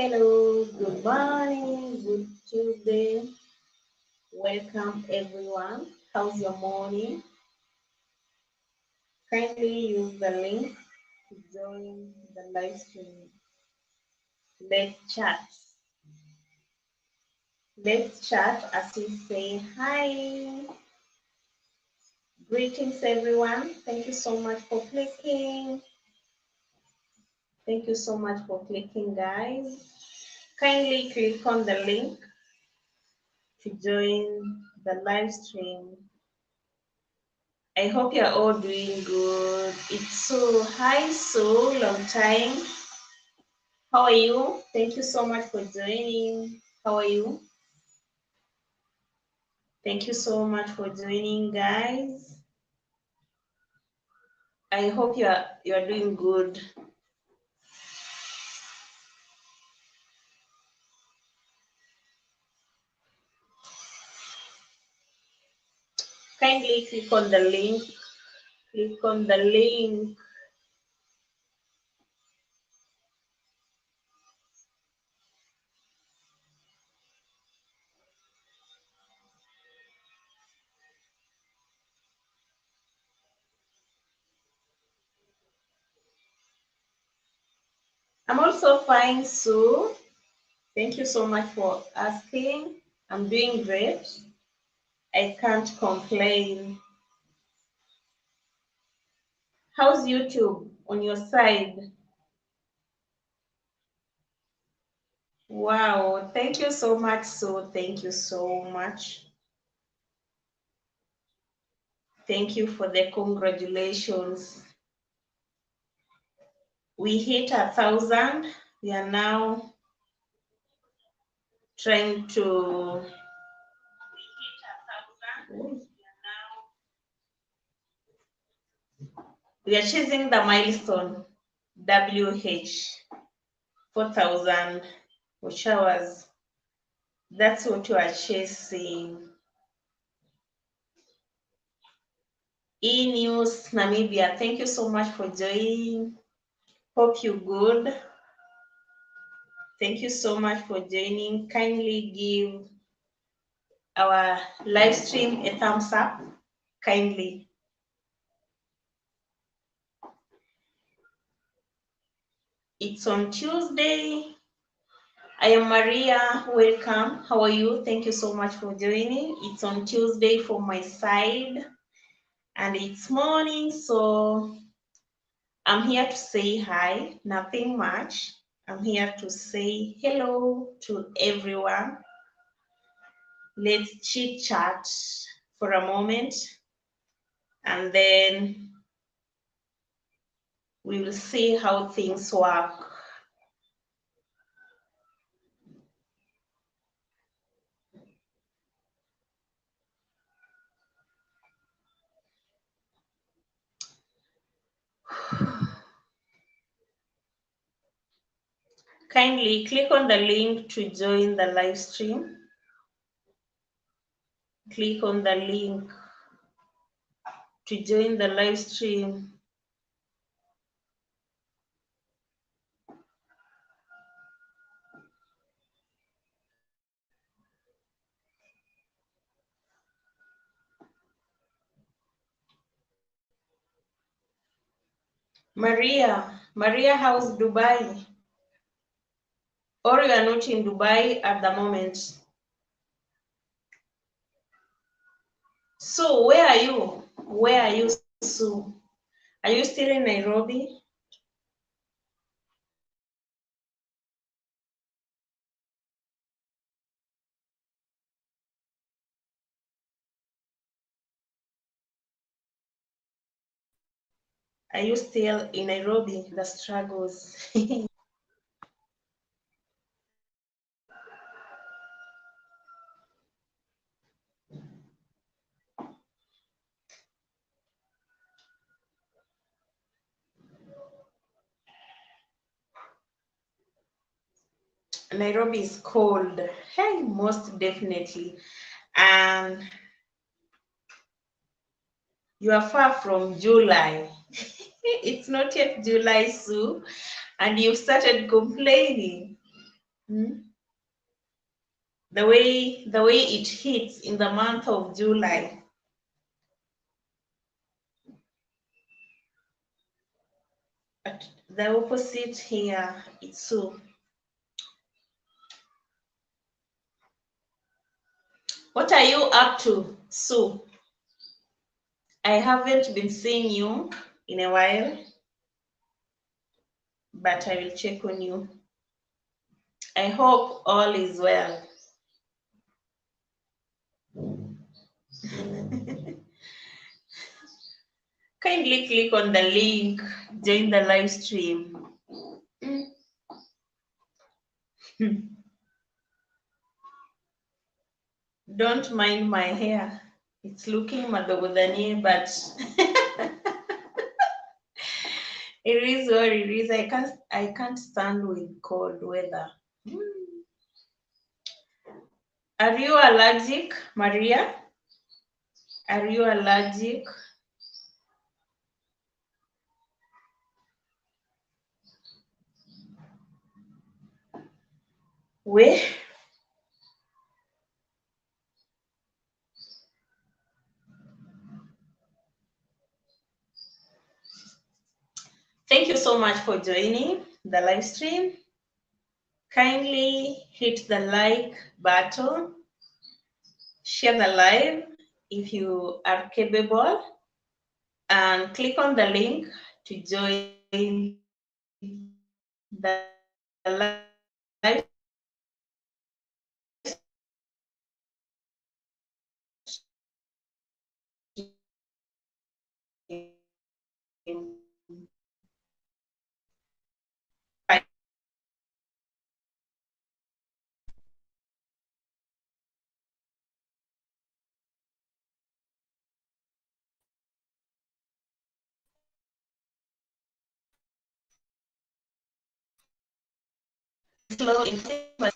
Hello, good morning, good Tuesday. Welcome everyone. How's your morning? Kindly use the link to join the live stream. Let's chat. Let's chat as we say hi. Greetings everyone. Thank you so much for clicking. Thank you so much for clicking, guys. Kindly click on the link to join the live stream. I hope you're all doing good. It's so long time. How are you? Thank you so much for joining. How are you? Thank you so much for joining, guys. I hope you're doing good. Kindly click on the link. Click on the link. I'm also fine, Sue. Thank you so much for asking. I'm doing great. I can't complain. How's YouTube on your side? Wow, thank you so much, Sue. Thank you so much. Thank you for the congratulations. We hit 1,000. We are now trying to we are chasing the milestone WH 4,000 watch hours. That's what you are chasing. E-News Namibia, thank you so much for joining. Hope you good. Thank you so much for joining. Kindly give our live stream a thumbs up. Kindly. It's on Tuesday. I am Maria. Welcome. How are you? Thank you so much for joining. It's on Tuesday from my side, and it's morning, so I'm here to say hi. Nothing much. I'm here to say hello to everyone. Let's chit chat for a moment, and then we will see how things work. Kindly click on the link to join the live stream. Click on the link to join the live stream. Maria, how's Dubai? Or you are not in Dubai at the moment? So where are you? Where are you, Sue? Are you still in Nairobi? Are you still in Nairobi? The struggles. Nairobi is cold. Hey, most definitely. And you are far from July. It's not yet July, Sue, and you've started complaining. Mm. The way it hits in the month of July. At the opposite here, it's Sue. What are you up to, Sue? I haven't been seeing you in a while, but I will check on you. I hope all is well. Kindly click on the link, join the live stream. Don't mind my hair. It's looking madogudani, but it is what it is. I can't stand with cold weather. Are you allergic, Maria? Are you allergic? Where? Thank you so much for joining the live stream. Kindly hit the like button, share the live if you are capable, and click on the link to join the live stream. Slow in but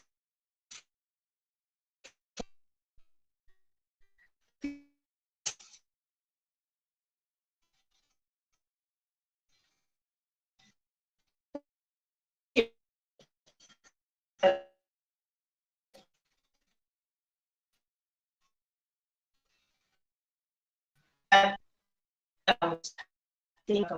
think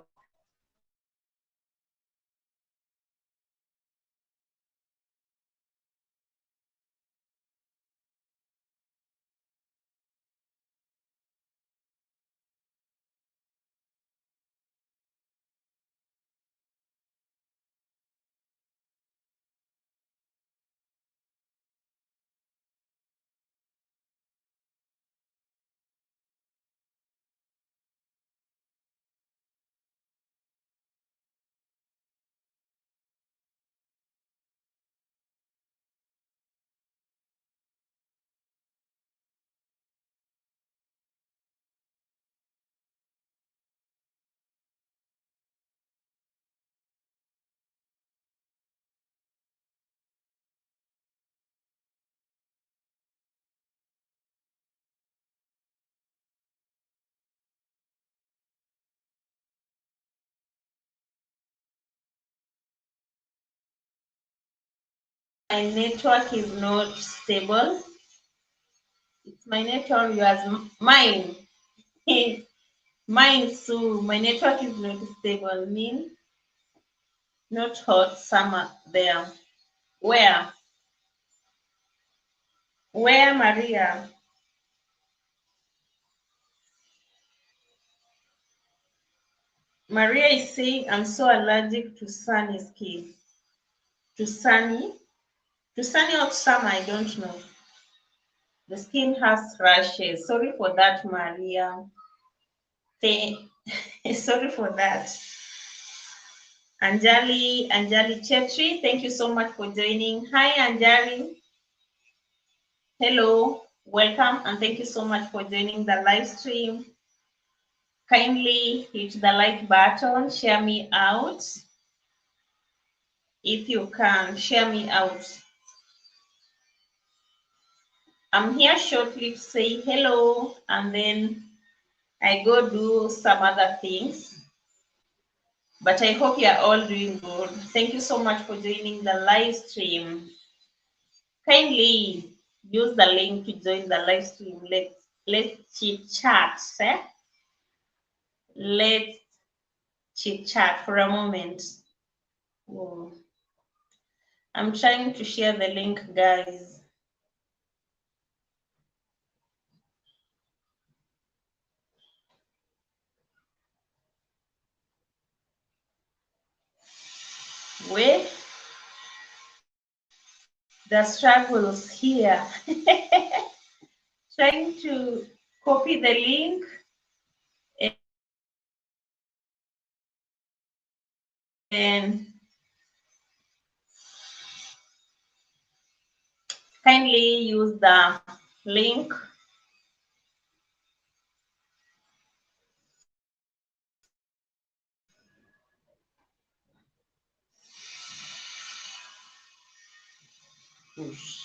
my network is not stable. It's my network, yours, mine. Mine, so my network is not stable. Mean not hot summer there. Where? Where, Maria? Maria is saying I'm so allergic to sunny skin. To sunny? To sunny or summer, I don't know. The skin has rashes. Sorry for that, Maria. Sorry for that. Anjali Chetri, thank you so much for joining. Hi, Anjali. Hello, welcome, and thank you so much for joining the live stream. Kindly hit the like button, share me out. If you can, share me out. I'm here shortly to say hello, and then I go do some other things. But I hope you are all doing good. Thank you so much for joining the live stream. Kindly use the link to join the live stream. Let's chit chat. Eh? Let's chit chat for a moment. Oh, I'm trying to share the link, guys. Where the struggles here. Trying to copy the link and kindly use the link. Push.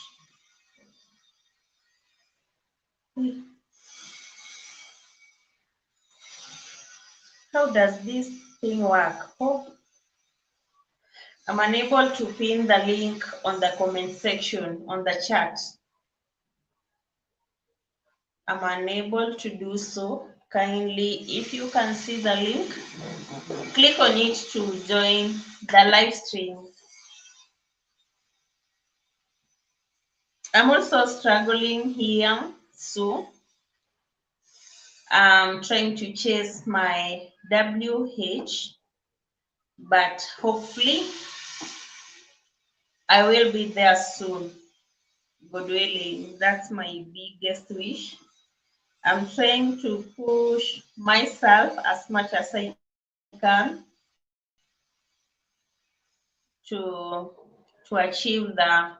How does this thing work? Oh, I'm unable to pin the link on the comment section on the chat. I'm unable to do so. Kindly, if you can see the link, click on it to join the live stream. I'm also struggling here, so I'm trying to chase my WH, but hopefully I will be there soon. God willing, that's my biggest wish. I'm trying to push myself as much as I can to achieve the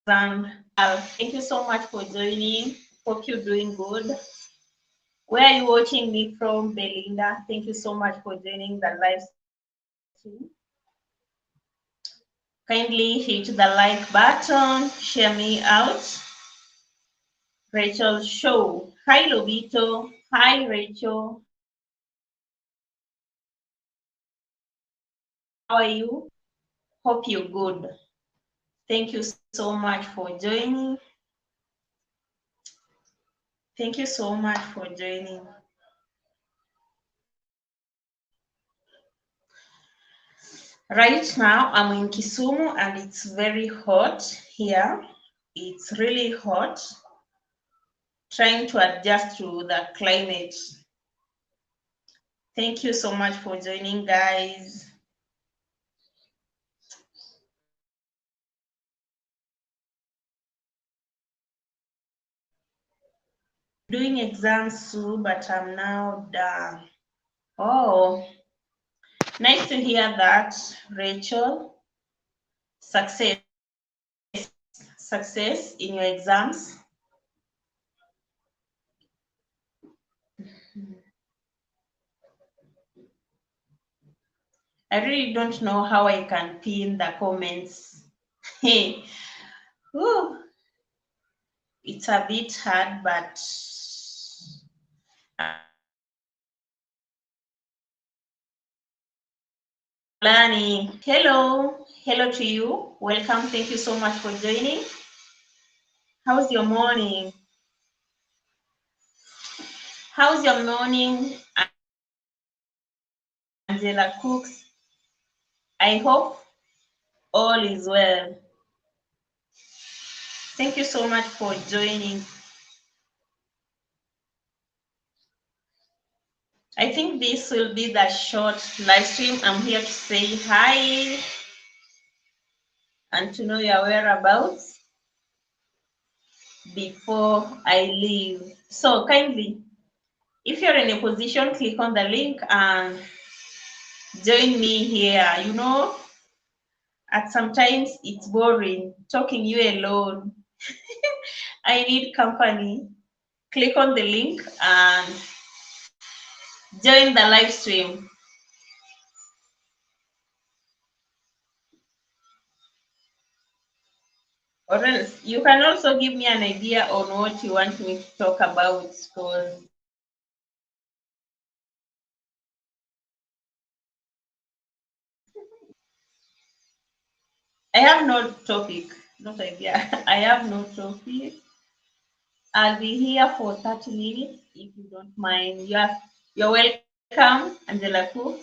exam. Thank you so much for joining. Hope you're doing good. Where are you watching me from, Belinda? Thank you so much for joining the live stream. Kindly hit the like button, share me out. Rachel Show. Hi, Lobito. Hi, Rachel. How are you? Hope you're good. Thank you so much for joining. Thank you so much for joining. Right now, I'm in Kisumu and it's very hot here. It's really hot. Trying to adjust to the climate. Thank you so much for joining, guys. Doing exams soon, but I'm now done. Oh, nice to hear that, Rachel. Success, success in your exams. I really don't know how I can pin the comments. Hey, whew, it's a bit hard, but Lani, hello to you. Welcome. Thank you so much for joining. How's your morning? How's your morning, Angela Cooks? I hope all is well. Thank you so much for joining. I think this will be the short live stream. I'm here to say hi and to know your whereabouts before I leave. So kindly, if you're in a position, click on the link and join me here. You know, at sometimes it's boring talking you alone. I need company. Click on the link and join the live stream. Or else you can also give me an idea on what you want me to talk about, because I have no topic, not idea. I have no topic. I'll be here for 30 minutes if you don't mind. You're welcome, Angela Cook.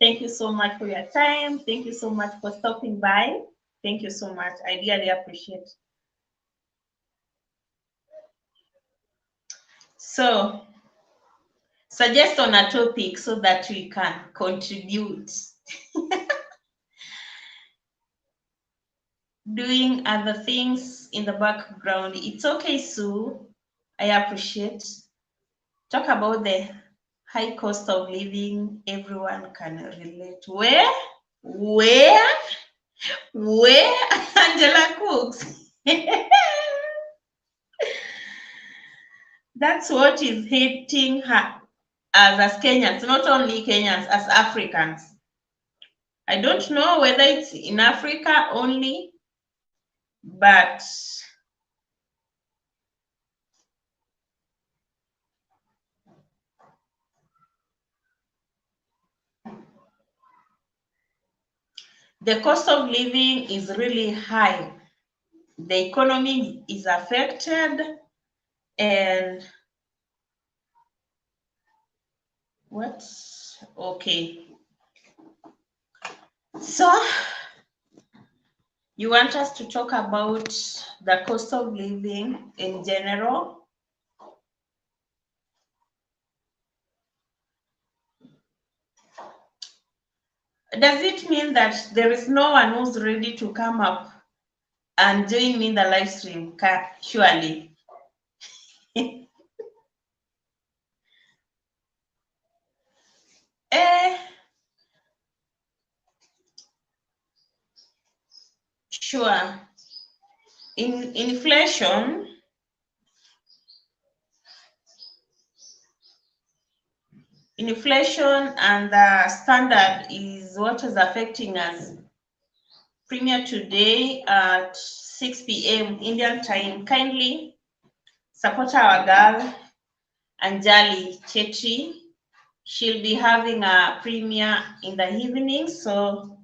Thank you so much for your time. Thank you so much for stopping by. Thank you so much. I really appreciate. So, suggest on a topic so that we can contribute. Doing other things in the background. It's okay, Sue. I appreciate. Talk about the high cost of living. Everyone can relate. Where? Angela Cooks. That's what is hitting her as Kenyans, not only Kenyans, as Africans. I don't know whether it's in Africa only, but the cost of living is really high. The economy is affected, and what? Okay. So you want us to talk about the cost of living in general? Does it mean that there is no one who's ready to come up and join me in the live stream? Surely. eh, sure. In inflation, and the standard is what is affecting us. Premier today at 6 p.m. Indian time. Kindly support our girl, Anjali Chetri. She'll be having a premiere in the evening. So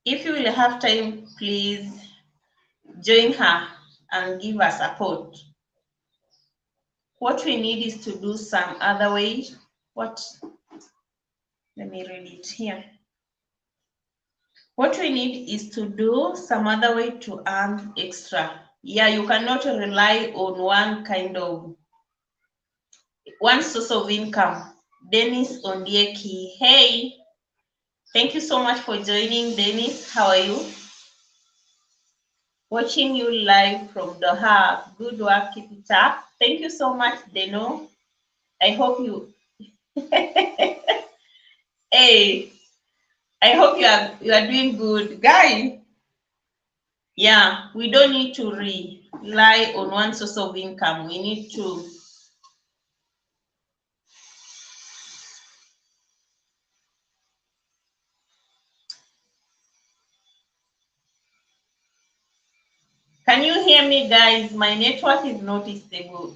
if you will have time, please join her and give her support. What we need is to do some other way. Let me read it here. What we need is to do some other way to earn extra. Yeah, you cannot rely on one source of income. Dennis Ondieki, hey, thank you so much for joining, Dennis. How are you? Watching you live from Doha. Good work, keep it up. Thank you so much, Deno. I hope you. Hey, I hope you are doing good, guys. Yeah, we don't need to rely on one source of income. We need to. Can you hear me, guys? My network is not stable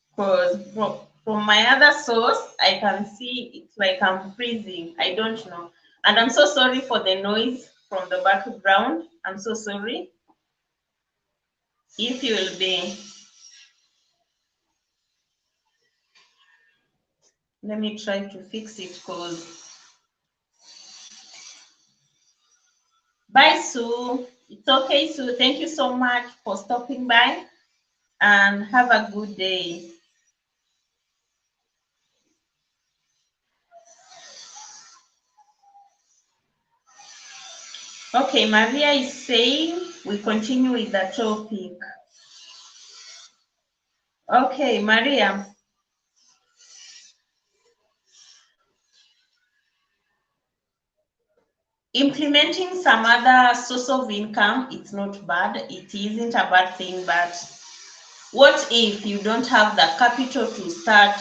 because from my other source, I can see it's like I'm freezing. I don't know. And I'm so sorry for the noise from the background. I'm so sorry. If you will be. Let me try to fix it because. Bye, Sue. It's okay, Sue. Thank you so much for stopping by and have a good day. Okay, Maria is saying we continue with the topic. Okay, Maria. Implementing some other source of income, it's not bad. It isn't a bad thing, but what if you don't have the capital to start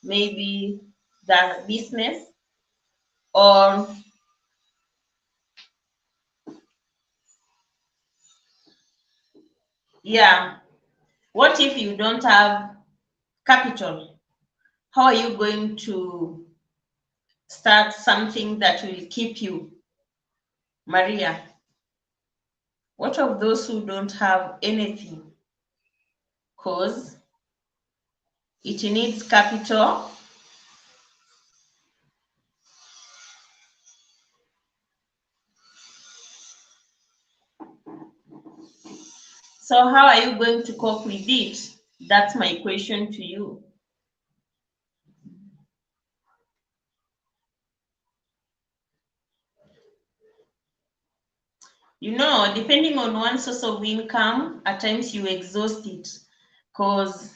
maybe the business, or yeah, what if you don't have capital? How are you going to start something that will keep you Maria, what of those who don't have anything? Because it needs capital. So how are you going to cope with it? That's my question to you. You know, depending on one source of income, at times you exhaust it. Because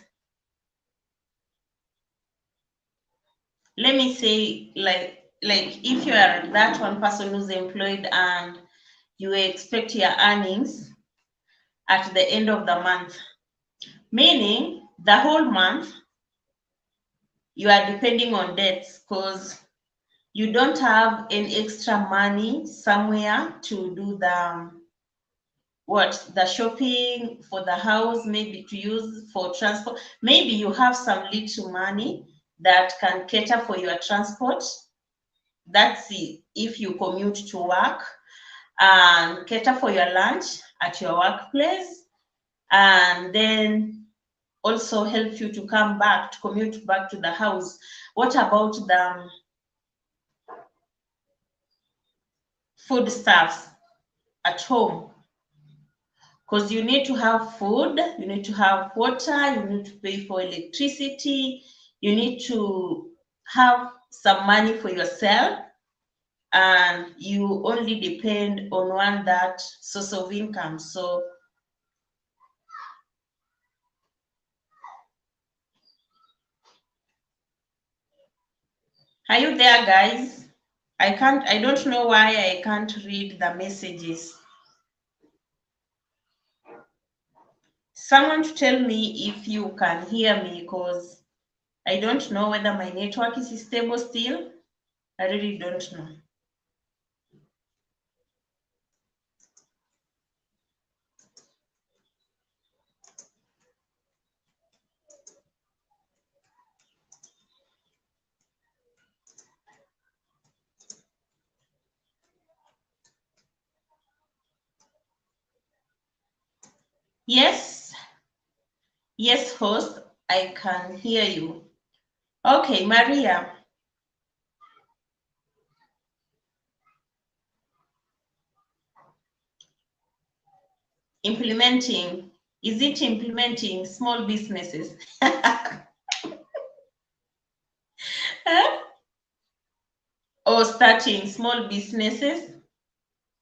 let me say, like if you are that one person who's employed and you expect your earnings at the end of the month, meaning the whole month you are depending on debts because you don't have any extra money somewhere to do the shopping for the house, maybe to use for transport. Maybe you have some little money that can cater for your transport. That's it, if you commute to work, and cater for your lunch at your workplace, and then also help you to come back, to commute back to the house. What about the foodstuffs at home? Because you need to have food, you need to have water, you need to pay for electricity, you need to have some money for yourself, and you only depend on one that source of income. So are you there, guys? I don't know why I can't read the messages. Someone to tell me if you can hear me, because I don't know whether my network is stable still. I really don't know. Yes, yes, host, I can hear you. Okay, Maria. Implementing, is it implementing small businesses? Or starting small businesses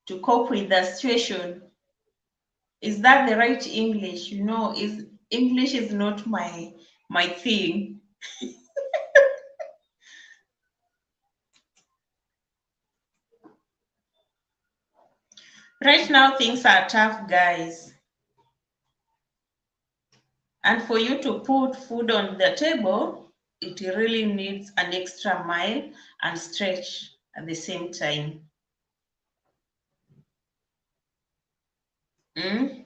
to cope with the situation? Is that the right English? You know, is English is not my thing. Right now things are tough, guys. And for you to put food on the table, it really needs an extra mile and stretch at the same time. Mm?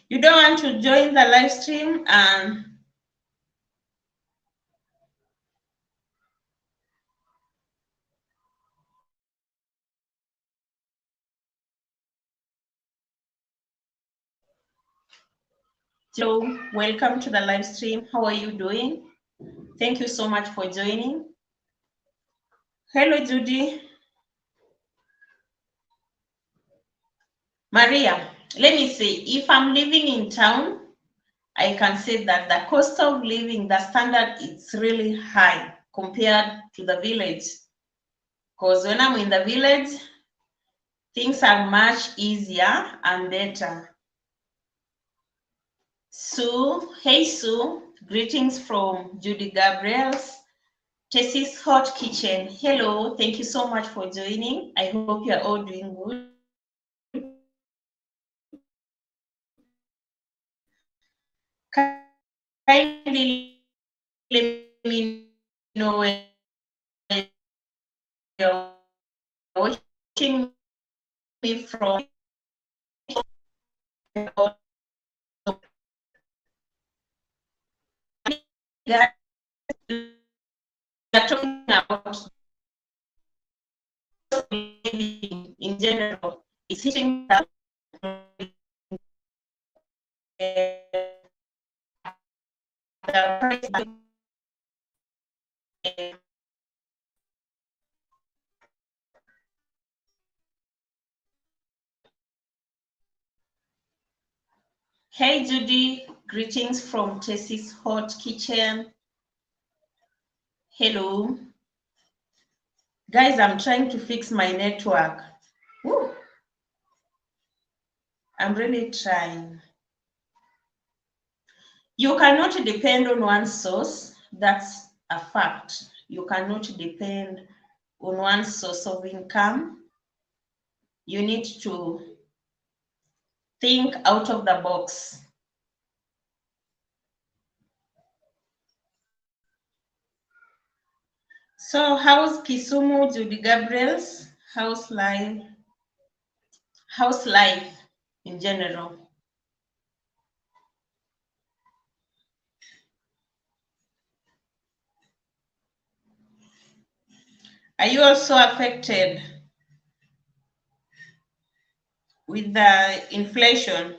You don't want to join the live stream and Joe, welcome to the live stream. How are you doing? Thank you so much for joining. Hello, Judy. Maria, let me say, if I'm living in town, I can say that the cost of living, the standard, it's really high compared to the village. Because when I'm in the village, things are much easier and better. Sue, hey Sue, greetings from Judy Gabriel's Tessie's Hot Kitchen. Hello, thank you so much for joining. I hope you're all doing good. Kindly let me know where you're watching me from. Guys, we're talking about of living in general is hitting the price. Hey Judy, greetings from Tessie's Hot Kitchen. Hello. Guys, I'm trying to fix my network. Woo. I'm really trying. You cannot depend on one source. That's a fact. You cannot depend on one source of income. You need to think out of the box. So how's Kisumu, Judy Gabriel's house life in general? Are you also affected with the inflation?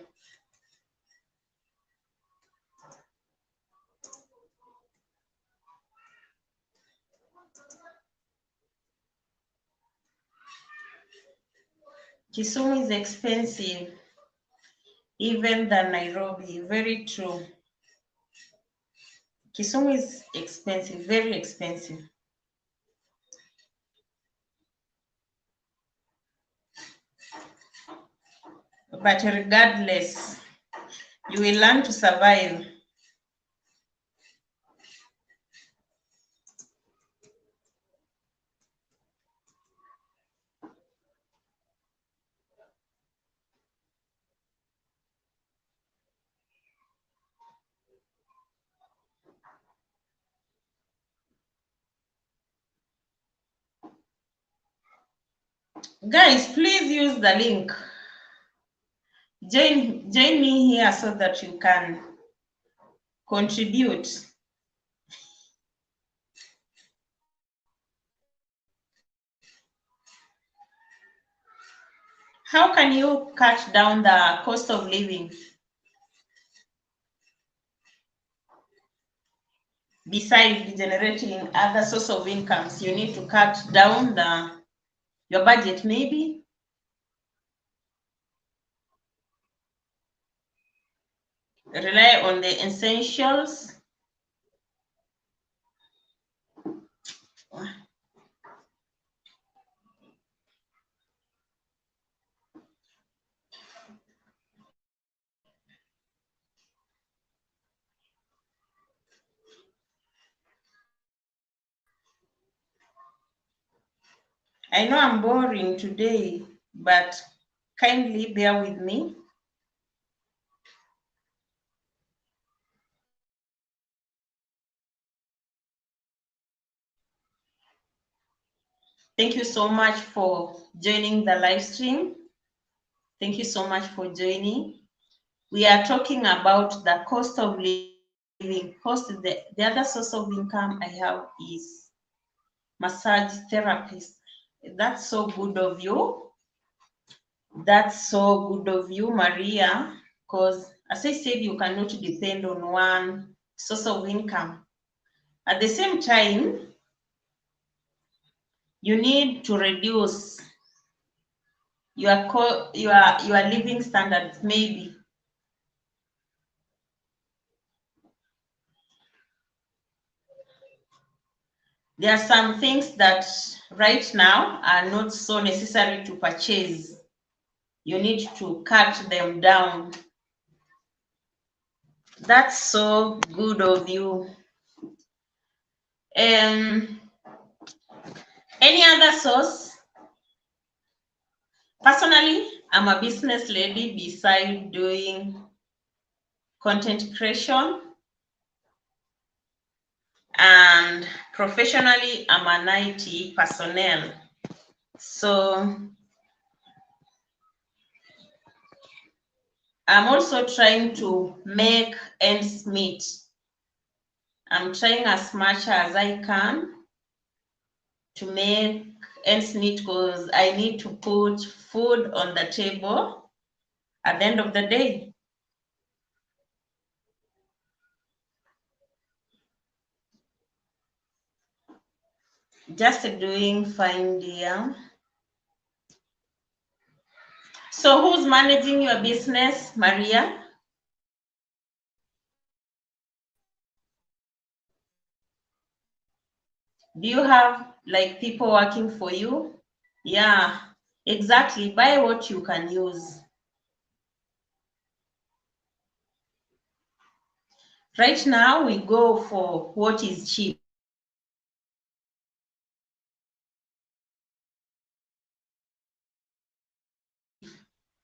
Kisumu is expensive, even than Nairobi. Very true. Kisumu is expensive, very expensive. But regardless, you will learn to survive. Guys, please use the link. Join me here so that you can contribute. How can you cut down the cost of living? Besides generating other source of incomes, you need to cut down your budget, maybe. Rely on the essentials. I know I'm boring today, but kindly bear with me. Thank you so much for joining the live stream. Thank you so much for joining. We are talking about the cost of living. The other source of income I have is massage therapist. That's so good of you. That's so good of you, Maria, because as I said, you cannot depend on one source of income. At the same time, you need to reduce your living standards, maybe. There are some things that right now are not so necessary to purchase. You need to cut them down. That's so good of you. Any other source? Personally, I'm a business lady beside doing content creation. And professionally, I'm an IT personnel. So I'm also trying to make ends meet. I'm trying as much as I can to make ends meet because I need to put food on the table at the end of the day. Just doing fine, dear. So who's managing your business, Maria? Do you have like people working for you? Yeah, exactly. Buy what you can use. Right now, we go for what is cheap.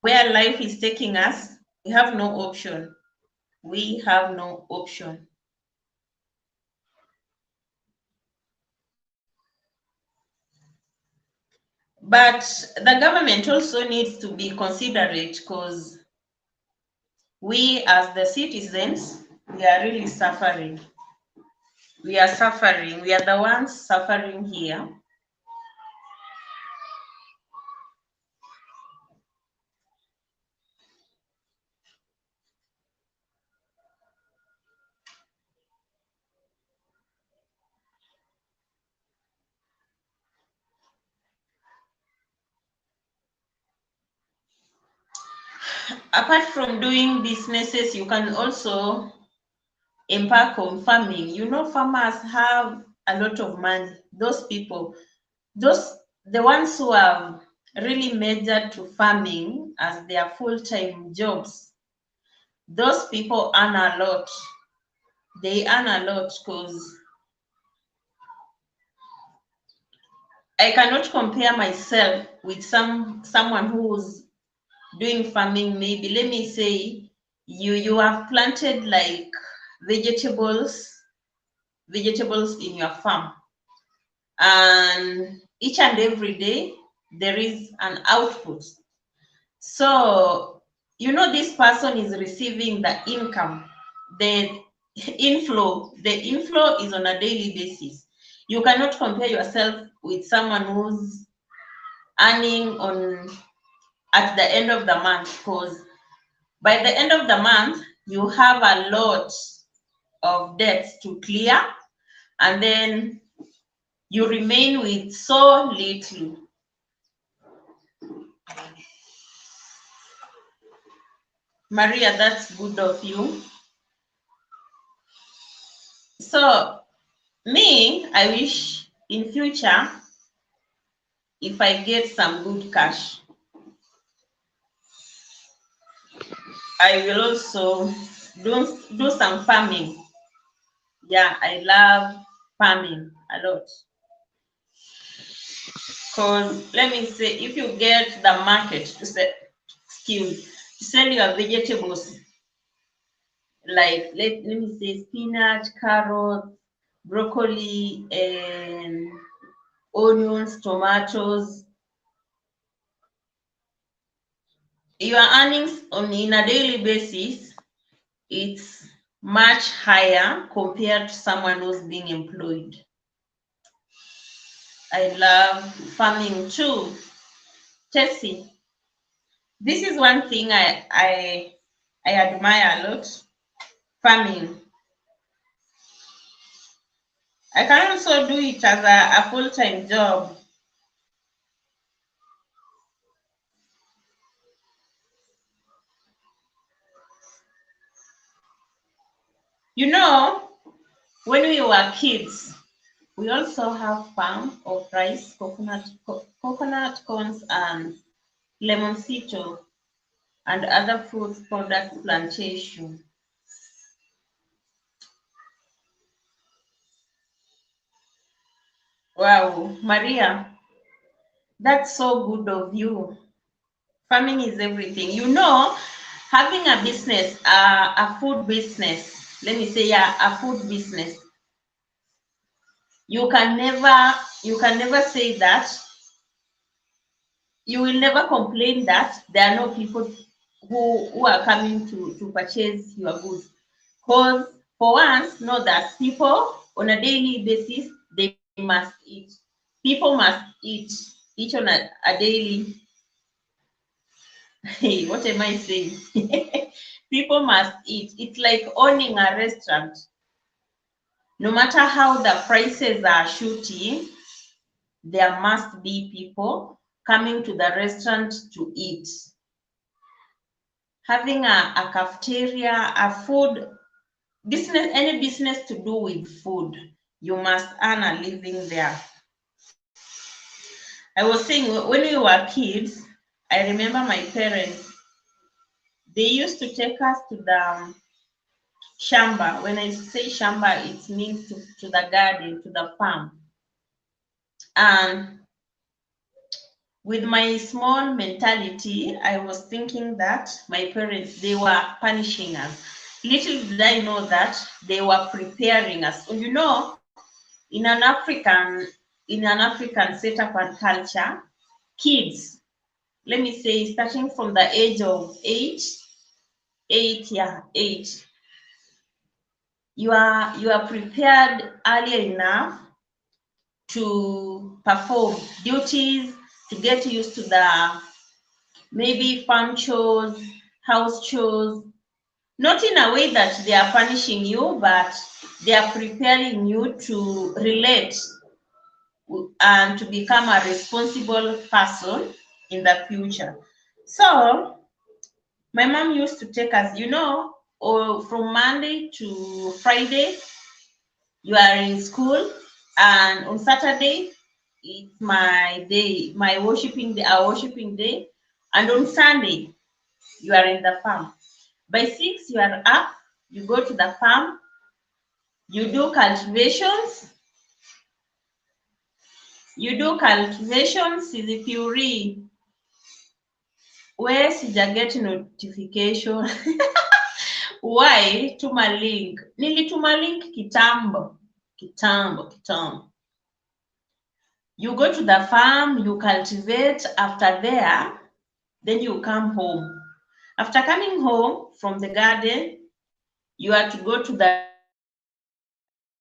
Where life is taking us, we have no option. We have no option. But the government also needs to be considerate because we as the citizens, we are really suffering. We are suffering. We are the ones suffering here. Apart from doing businesses, you can also embark on farming. You know, farmers have a lot of money. Those people, the ones who have really majored to farming as their full-time jobs, those people earn a lot. They earn a lot because I cannot compare myself with someone who's doing farming. Maybe let me say you have planted like vegetables in your farm, and each and every day there is an output. So you know this person is receiving the income, the inflow is on a daily basis. You cannot compare yourself with someone who's earning on at the end of the month, because by the end of the month you have a lot of debts to clear, and then you remain with so little. Maria, that's good of you. So me, I wish in future if I get some good cash, I will also do some farming. Yeah, I love farming a lot. Because let me say, if you get the market to sell your vegetables, like let me say spinach, carrots, broccoli, and onions, tomatoes, your earnings on in a daily basis, it's much higher compared to someone who's being employed. I love farming too. Tessie, this is one thing I admire a lot. Farming. I can also do it as a full-time job. You know, when we were kids, we also have farm of rice, coconut corns, and lemoncito, and other fruit product plantation. Wow, Maria, that's so good of you. Farming is everything. You know, having a business, a food business, let me say, yeah, a food business, you can never say that, you will never complain that there are no people who are coming to purchase your goods. Because for once, know that people on a daily basis, they must eat. People must eat on a daily. Hey, what am I saying? People must eat. It's like owning a restaurant. No matter how the prices are shooting, there must be people coming to the restaurant to eat. Having a cafeteria, a food business, any business to do with food, you must earn a living there. I was saying when we were kids, I remember my parents, they used to take us to the shamba. When I say shamba, it means to the garden, to the farm. And with my small mentality, I was thinking that my parents, they were punishing us. Little did I know that they were preparing us. And you know, in an African setup and culture, kids, let me say, starting from the age of eight, you are prepared earlier enough to perform duties, to get used to the maybe farm chores, house chores, not in a way that they are punishing you, but they are preparing you to relate and to become a responsible person in the future. So my mom used to take us, you know, or from Monday to Friday, you are in school, and on Saturday, it's my day, my worshiping day, our worshiping day, and on Sunday, you are in the farm. By 6, you are up, you go to the farm, you do cultivations, if you read, where sijaget notification. Why? Tuma link. Nilituma link kitambo. You go to the farm, you cultivate. After there, then you come home. After coming home from the garden, you are to go to the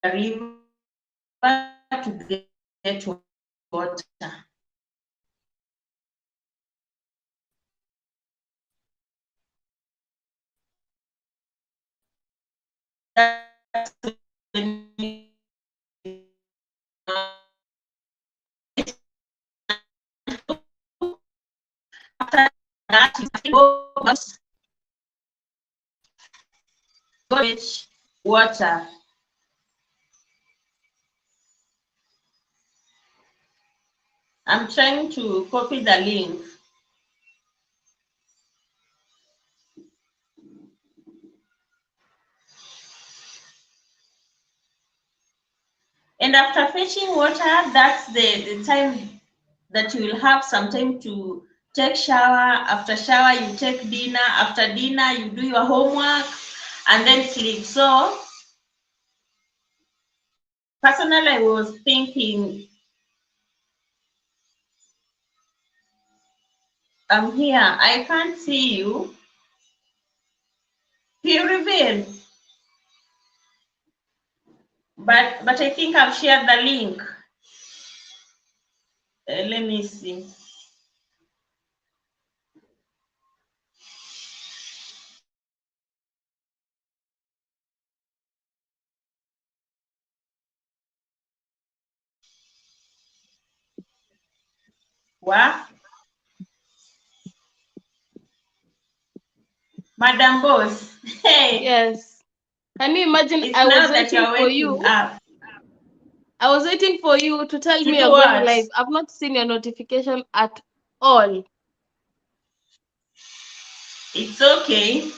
river to get water. That's when after that, you go fetch water. I'm trying to copy the link. And after fetching water, that's the time that you will have some time to take shower. After shower, you take dinner. After dinner, you do your homework and then sleep. So personally, I was thinking, I'm here, I can't see you. You reveal. But I think I've shared the link. Let me see. What? Madam Boss. Hey. Yes. Can you imagine? It's I now was that waiting you're for waking you. up. I was waiting for you to tell To me do you're going what? live. I've not seen your notification at all. It's okay.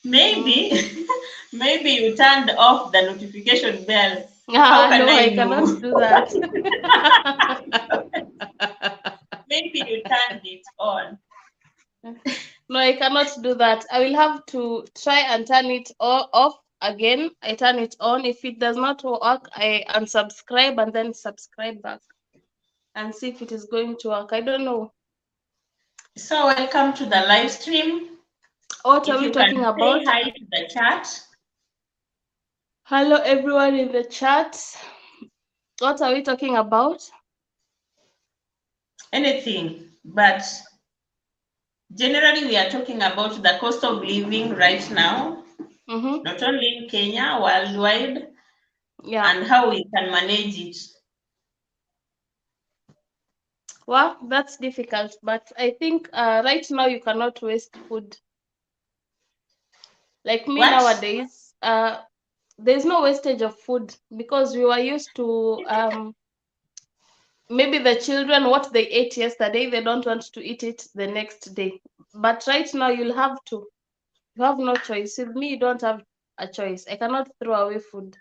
Maybe, maybe you turned off the notification bell. How can No, I I cannot know? do that. Maybe you turned it on. No, I cannot do that. I will have to try and turn it off again. I turn it on. If it does not work, I unsubscribe and then subscribe back and see if it is going to work. I don't know. So welcome to the live stream. What If are we you talking can about? say hi to the chat. Hello, everyone in the chat. What are we talking about? anything. But generally, we are talking about the cost of living right now, not only in Kenya, worldwide, Yeah. and how we can manage it. Well, that's difficult, but I think right now you cannot waste food. Like me What? nowadays, there's no wastage of food because we were used to maybe the children, what they ate yesterday, they don't want to eat it the next day. But right now you'll have to. You have no choice. With me, you don't have a choice. I cannot throw away food.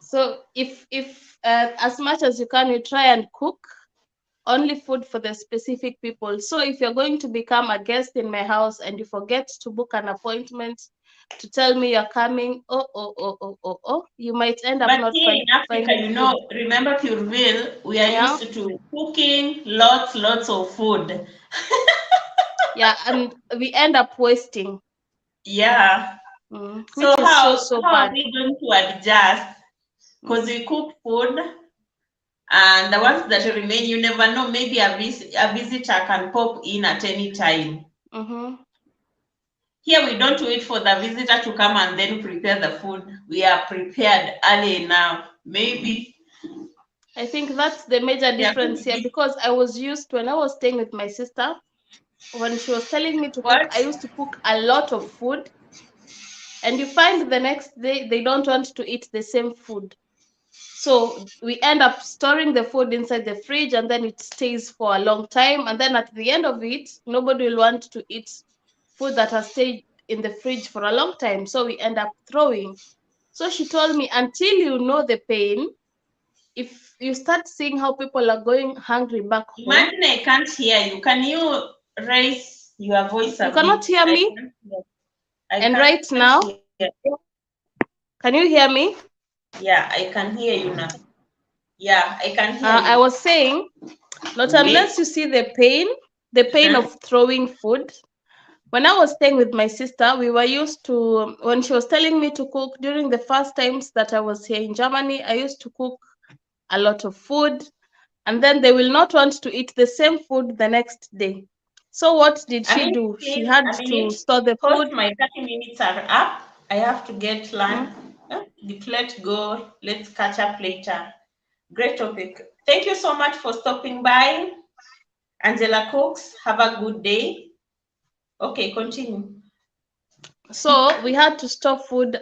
So if as much as you can, you try and cook only food for the specific people. So if you're going to become a guest in my house and you forget to book an appointment to tell me you're coming, you might end up But not here in Africa, finding food. remember Pureville, we are Yeah. used to cooking lots of food. Yeah, and we end up wasting. Yeah. Which is so how are bad. we going to adjust? Because we cook food, and the ones that remain, you never know. Maybe a visitor can pop in at any time. Here we don't wait for the visitor to come and then prepare the food. We are prepared early enough. Maybe. I think that's the major difference here, because I was used to, when I was staying with my sister, when she was telling me to cook, I used to cook a lot of food. And you find the next day they don't want to eat the same food. So we end up storing the food inside the fridge, and then it stays for a long time. And then at the end of it, nobody will want to eat food that has stayed in the fridge for a long time. So we end up throwing. So she told me, until you know the pain, if you start seeing how people are going hungry back home. Imagine I can't hear you. Can you raise your voice a bit? You cannot hear me? And right now, can you hear me? Yeah, I can hear you now. Yeah, I can hear you. I was saying, not unless you see the pain of throwing food. When I was staying with my sister, we were used to, when she was telling me to cook during the first times that I was here in Germany, I used to cook a lot of food, and then they will not want to eat the same food the next day. So what did she do? She had to store the food. My 30 minutes are up. I have to get lunch. Let's go. Let's catch up later. Great topic. Thank you so much for stopping by. Angela Cooks, have a good day. Okay, continue. So we had to store food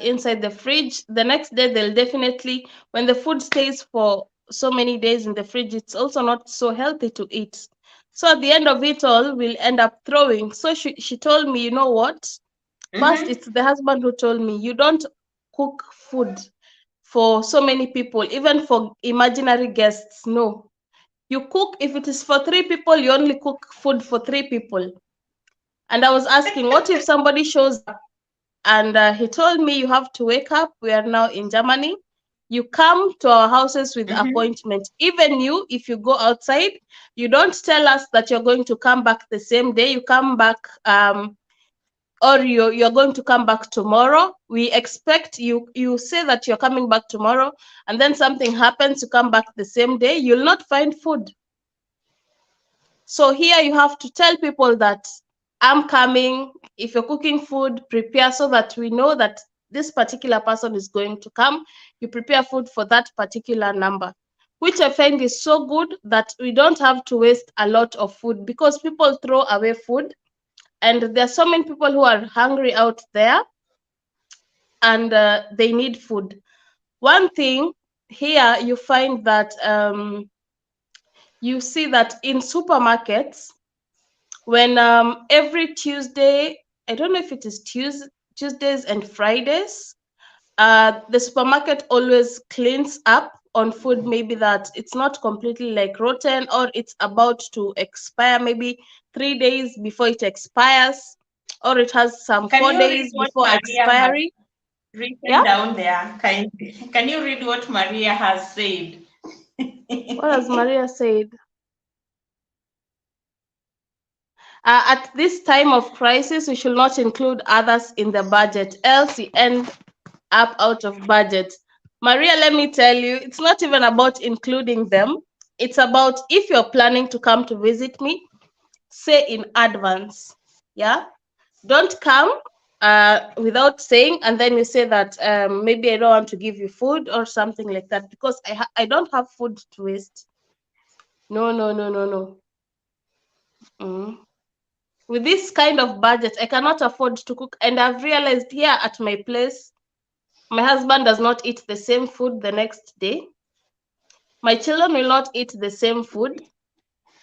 inside the fridge. The next day, they'll definitely, when the food stays for so many days in the fridge, it's also not so healthy to eat. So at the end of it all, we'll end up throwing. So she told me, you know what? First, it's the husband who told me, you don't cook food for so many people, even for imaginary guests. No. You cook, if it is for 3 people, you only cook food for 3 people. And I was asking, what if somebody shows up? And he told me, you have to wake up. We are now in Germany. You come to our houses with appointment. Even you, if you go outside, you don't tell us that you're going to come back the same day. You come back, or you're going to come back tomorrow. We expect you say that you're coming back tomorrow, and then something happens, you come back the same day, you'll not find food. So here you have to tell people that I'm coming. If you're cooking food, prepare so that we know that this particular person is going to come. You prepare food for that particular number, which I find is so good that we don't have to waste a lot of food, because people throw away food, and there are so many people who are hungry out there, and they need food. One thing here, you find that you see that in supermarkets, when every Tuesday, I don't know if it is Tuesdays and Fridays, the supermarket always cleans up on food, maybe that it's not completely like rotten, or it's about to expire, maybe 3 days before it expires, or it has some 4 days before expiry. Written down there. Can you read what Maria has said? What has Maria said? At this time of crisis, we should not include others in the budget, else you end up out of budget. Maria, let me tell you, it's not even about including them. it's about if you're planning to come to visit me, say in advance. Yeah, don't come without saying, and then you say that maybe I don't want to give you food or something like that, because I don't have food to waste. No, no, no, no, no. With this kind of budget, I cannot afford to cook. And I've realized here at my place, my husband does not eat the same food the next day. My children will not eat the same food.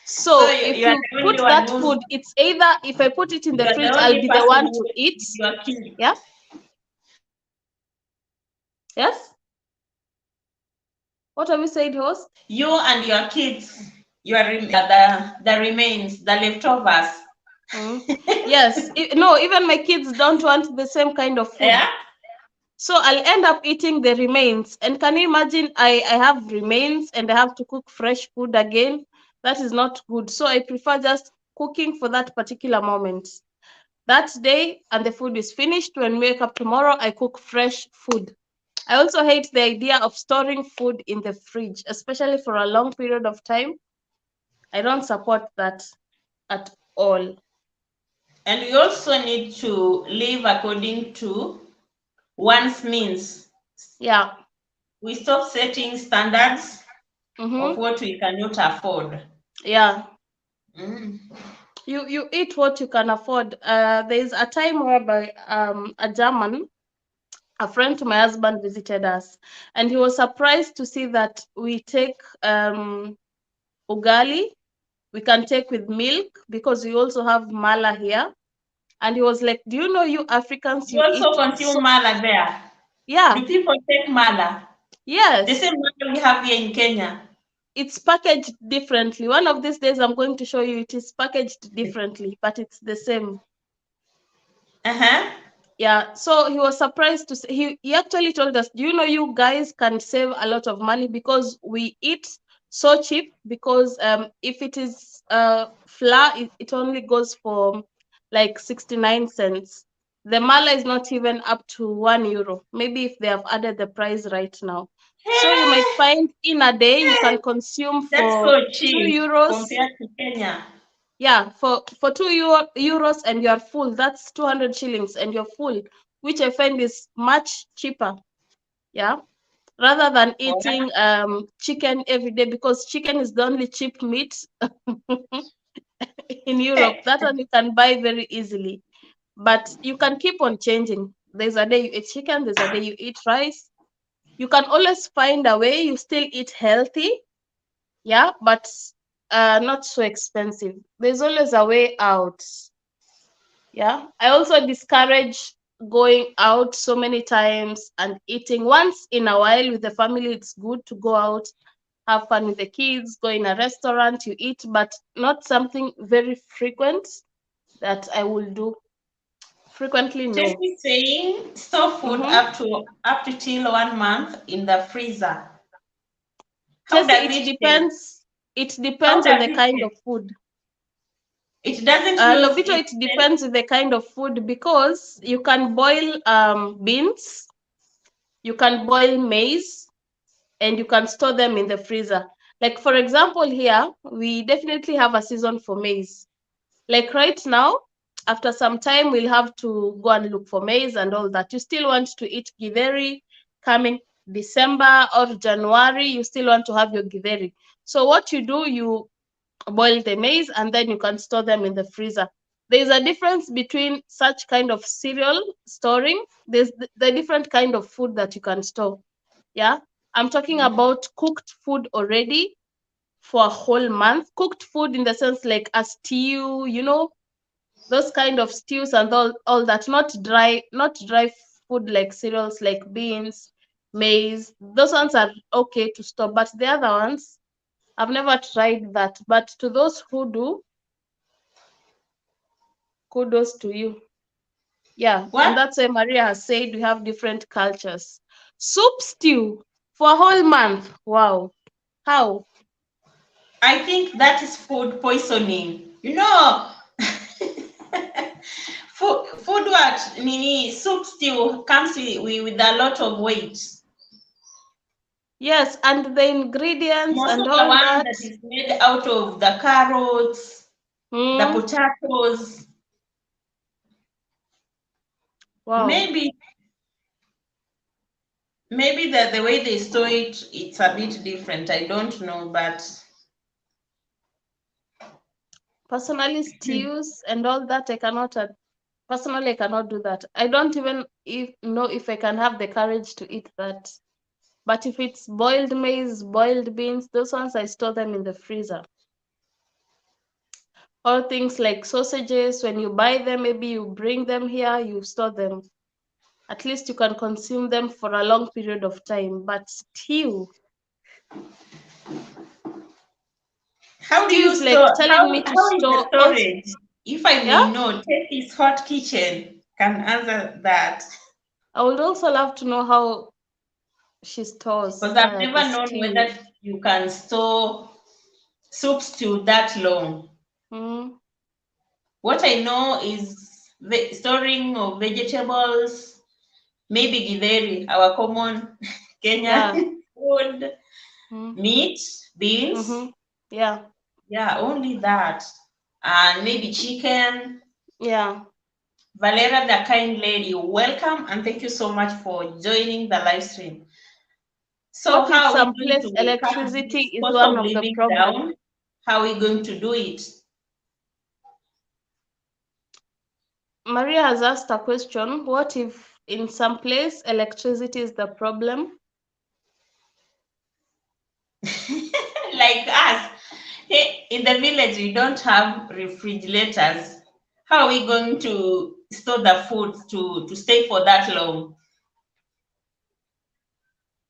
So if you are you the only put one that who's, food, it's either if I put it in you the are fridge, the I'll only be the person one who to eat. eats your kids. Yeah. Yes. What have you said, host? You and your kids, the remains, the leftovers. Yes. No, even my kids don't want the same kind of food. Yeah. So I'll end up eating the remains. And can you imagine I have remains and I have to cook fresh food again? That is not good. So I prefer just cooking for that particular moment. That day, and the food is finished. When we wake up tomorrow, I cook fresh food. I also hate the idea of storing food in the fridge, especially for a long period of time. I don't support that at all. And we also need to live according to one's means. Yeah. We stop setting standards Mm-hmm. of what we cannot afford. Yeah. Mm. You eat what you can afford. There's a time whereby a German, a friend to my husband, visited us, and he was surprised to see that we take ugali. We can take with milk because we also have mala here. And he was like, "Do you know, you Africans, You you eat also consume mala there. Yeah. Do people take mala? Yes. The same mala we have here in Kenya. It's packaged differently. One of these days, I'm going to show you. It is packaged differently, but it's the same. Yeah. So he was surprised to say, he actually told us, "Do you know, you guys can save a lot of money because we eat so cheap, because if it is flour, it only goes for like 69 cents. The mala is not even up to €1, maybe if they have added the price right now. So you might find in a day you can consume That's for so cheap €2 compared to Kenya. Yeah, for €2 and you're full. That's 200 shillings and you're full, which I find is much cheaper. Yeah, rather than eating chicken every day, because chicken is the only cheap meat in Europe. That one you can buy very easily, but you can keep on changing. There's a day you eat chicken, there's a day you eat rice. You can always find a way. You still eat healthy, yeah, but not so expensive. There's always a way out. Yeah, I also discourage going out so many times and eating. Once in a while with the family, it's good to go out, have fun with the kids, go in a restaurant, you eat, but not something very frequent that I will do frequently. No. Just saying, store food up to till 1 month in the freezer. How Just does it it depends. taste? It depends on the kind of food. It doesn't lose Lobito, it depends on the kind of food, because you can boil beans, you can boil maize, and you can store them in the freezer. Like, for example, here, we definitely have a season for maize. Like right now, after some time, we'll have to go and look for maize and all that. You still want to eat githeri coming December or January, you still want to have your githeri. So what you do, you boil the maize and then you can store them in the freezer. There's a difference between such kind of cereal storing. There's the different kind of food that you can store. Yeah, I'm talking about cooked food already for a whole month. Cooked food in the sense like a stew, you know, those kind of stews and all that. Not dry food like cereals like beans, maize. Those ones are okay to store, but the other ones, I've never tried that. But to those who do, kudos to you. Yeah, What? and that's why Maria has said we have different cultures. Soup stew for a whole month. Wow. How? I think that is food poisoning. You know, food what nini soup stew comes with a lot of weight. Yes, and the ingredients Most and of the all one that. that is made out of the carrots, the potatoes, Wow. maybe the way they store it, it's a bit different. I don't know, but Personally, stews and all that, I cannot. Personally, I cannot do that. I don't even know if I can have the courage to eat that. But if it's boiled maize, boiled beans, those ones I store them in the freezer. All things like sausages, when you buy them, maybe you bring them here, you store them. At least you can consume them for a long period of time. But stew, how do stew you is like store? telling me to How is the store all. storage? If I Yeah, may know, take this hot kitchen can answer that. I would also love to know how she stores Because I've the never known stew. whether you can store soup stew that long. Mm, What I know is storing of vegetables, maybe githeri, our common yeah. Kenyan food, Mm, meat, beans, mm-hmm. Yeah. yeah, only that. And maybe chicken. Yeah. Valera, the kind lady, welcome and thank you so much for joining the live stream. So What if how are we some going place to cut electricity this is cost one of of the living problem? down? How are we going to do it? Maria has asked a question. What if in some place electricity is the problem? Like us, in the village, we don't have refrigerators. How are we going to store the food to stay for that long?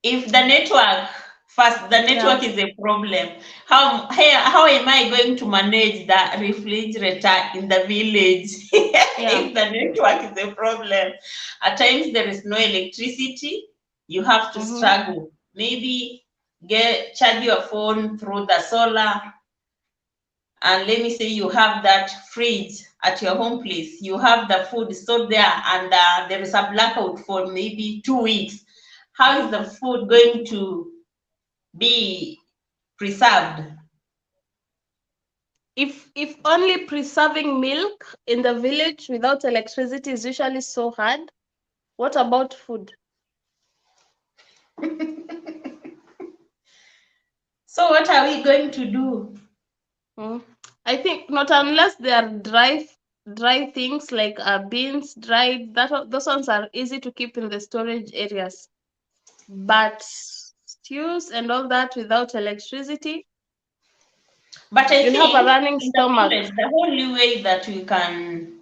If the network, first, the network is a problem. How am I going to manage the refrigerator in the village Yeah. if the network is a problem? At times there is no electricity, you have to Mm-hmm. struggle. Maybe charge your phone through the solar, and let me say you have that fridge at your home place, you have the food stored there, and there is a blackout for maybe 2 weeks. How is the food going to be preserved? If only preserving milk in the village without electricity is usually so hard, what about food? So what are we going to do? I think not unless they are dry things like beans dried. Those ones are easy to keep in the storage areas. But stews and all that without electricity, But I you'll have a think running in the stomach. village, the only way that we can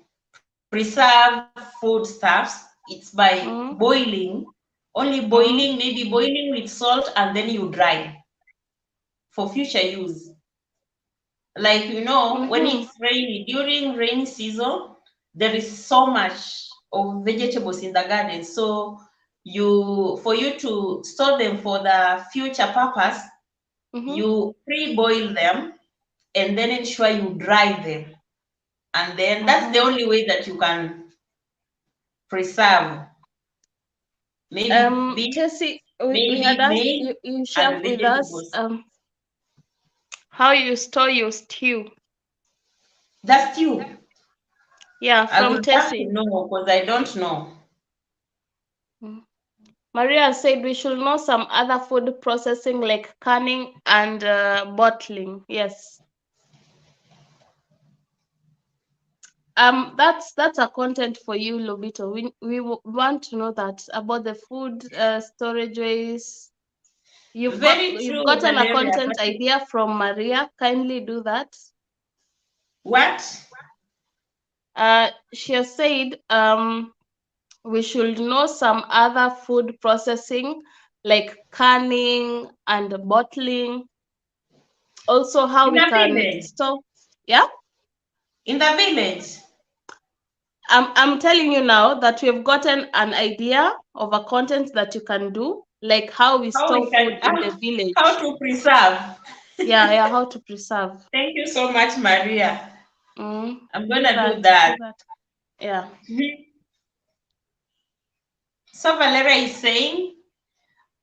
preserve foodstuffs, it's by boiling, only boiling, maybe boiling with salt, and then you dry for future use. Like, when it's rainy, during rainy season, there is so much of vegetables in the garden. So for you to store them for the future purpose, you pre-boil them and then ensure you dry them. And then that's the only way that you can preserve. Maybe beef, Tessie, we had maybe asked maize you and shared with us vegetables. how you store your stew. The stew, Yeah, I from would have to Tessie. know because I don't know. Maria said we should know some other food processing like canning and bottling. Yes. That's a content for you, Lobito. We want to know that about the food storage ways. You've Very true, gotten a Valeria. content But idea from Maria. Kindly do that. what? She has said we should know some other food processing like canning and bottling. Also, how In we the can village. store. Yeah. In the village. I'm telling you now that we have gotten an idea of a content that you can do, like how we How store we can food in the how village. to preserve. Yeah, how to preserve. Thank you so much, Maria. I'm Do gonna that. do that. Do that. Yeah. So Valeria is saying,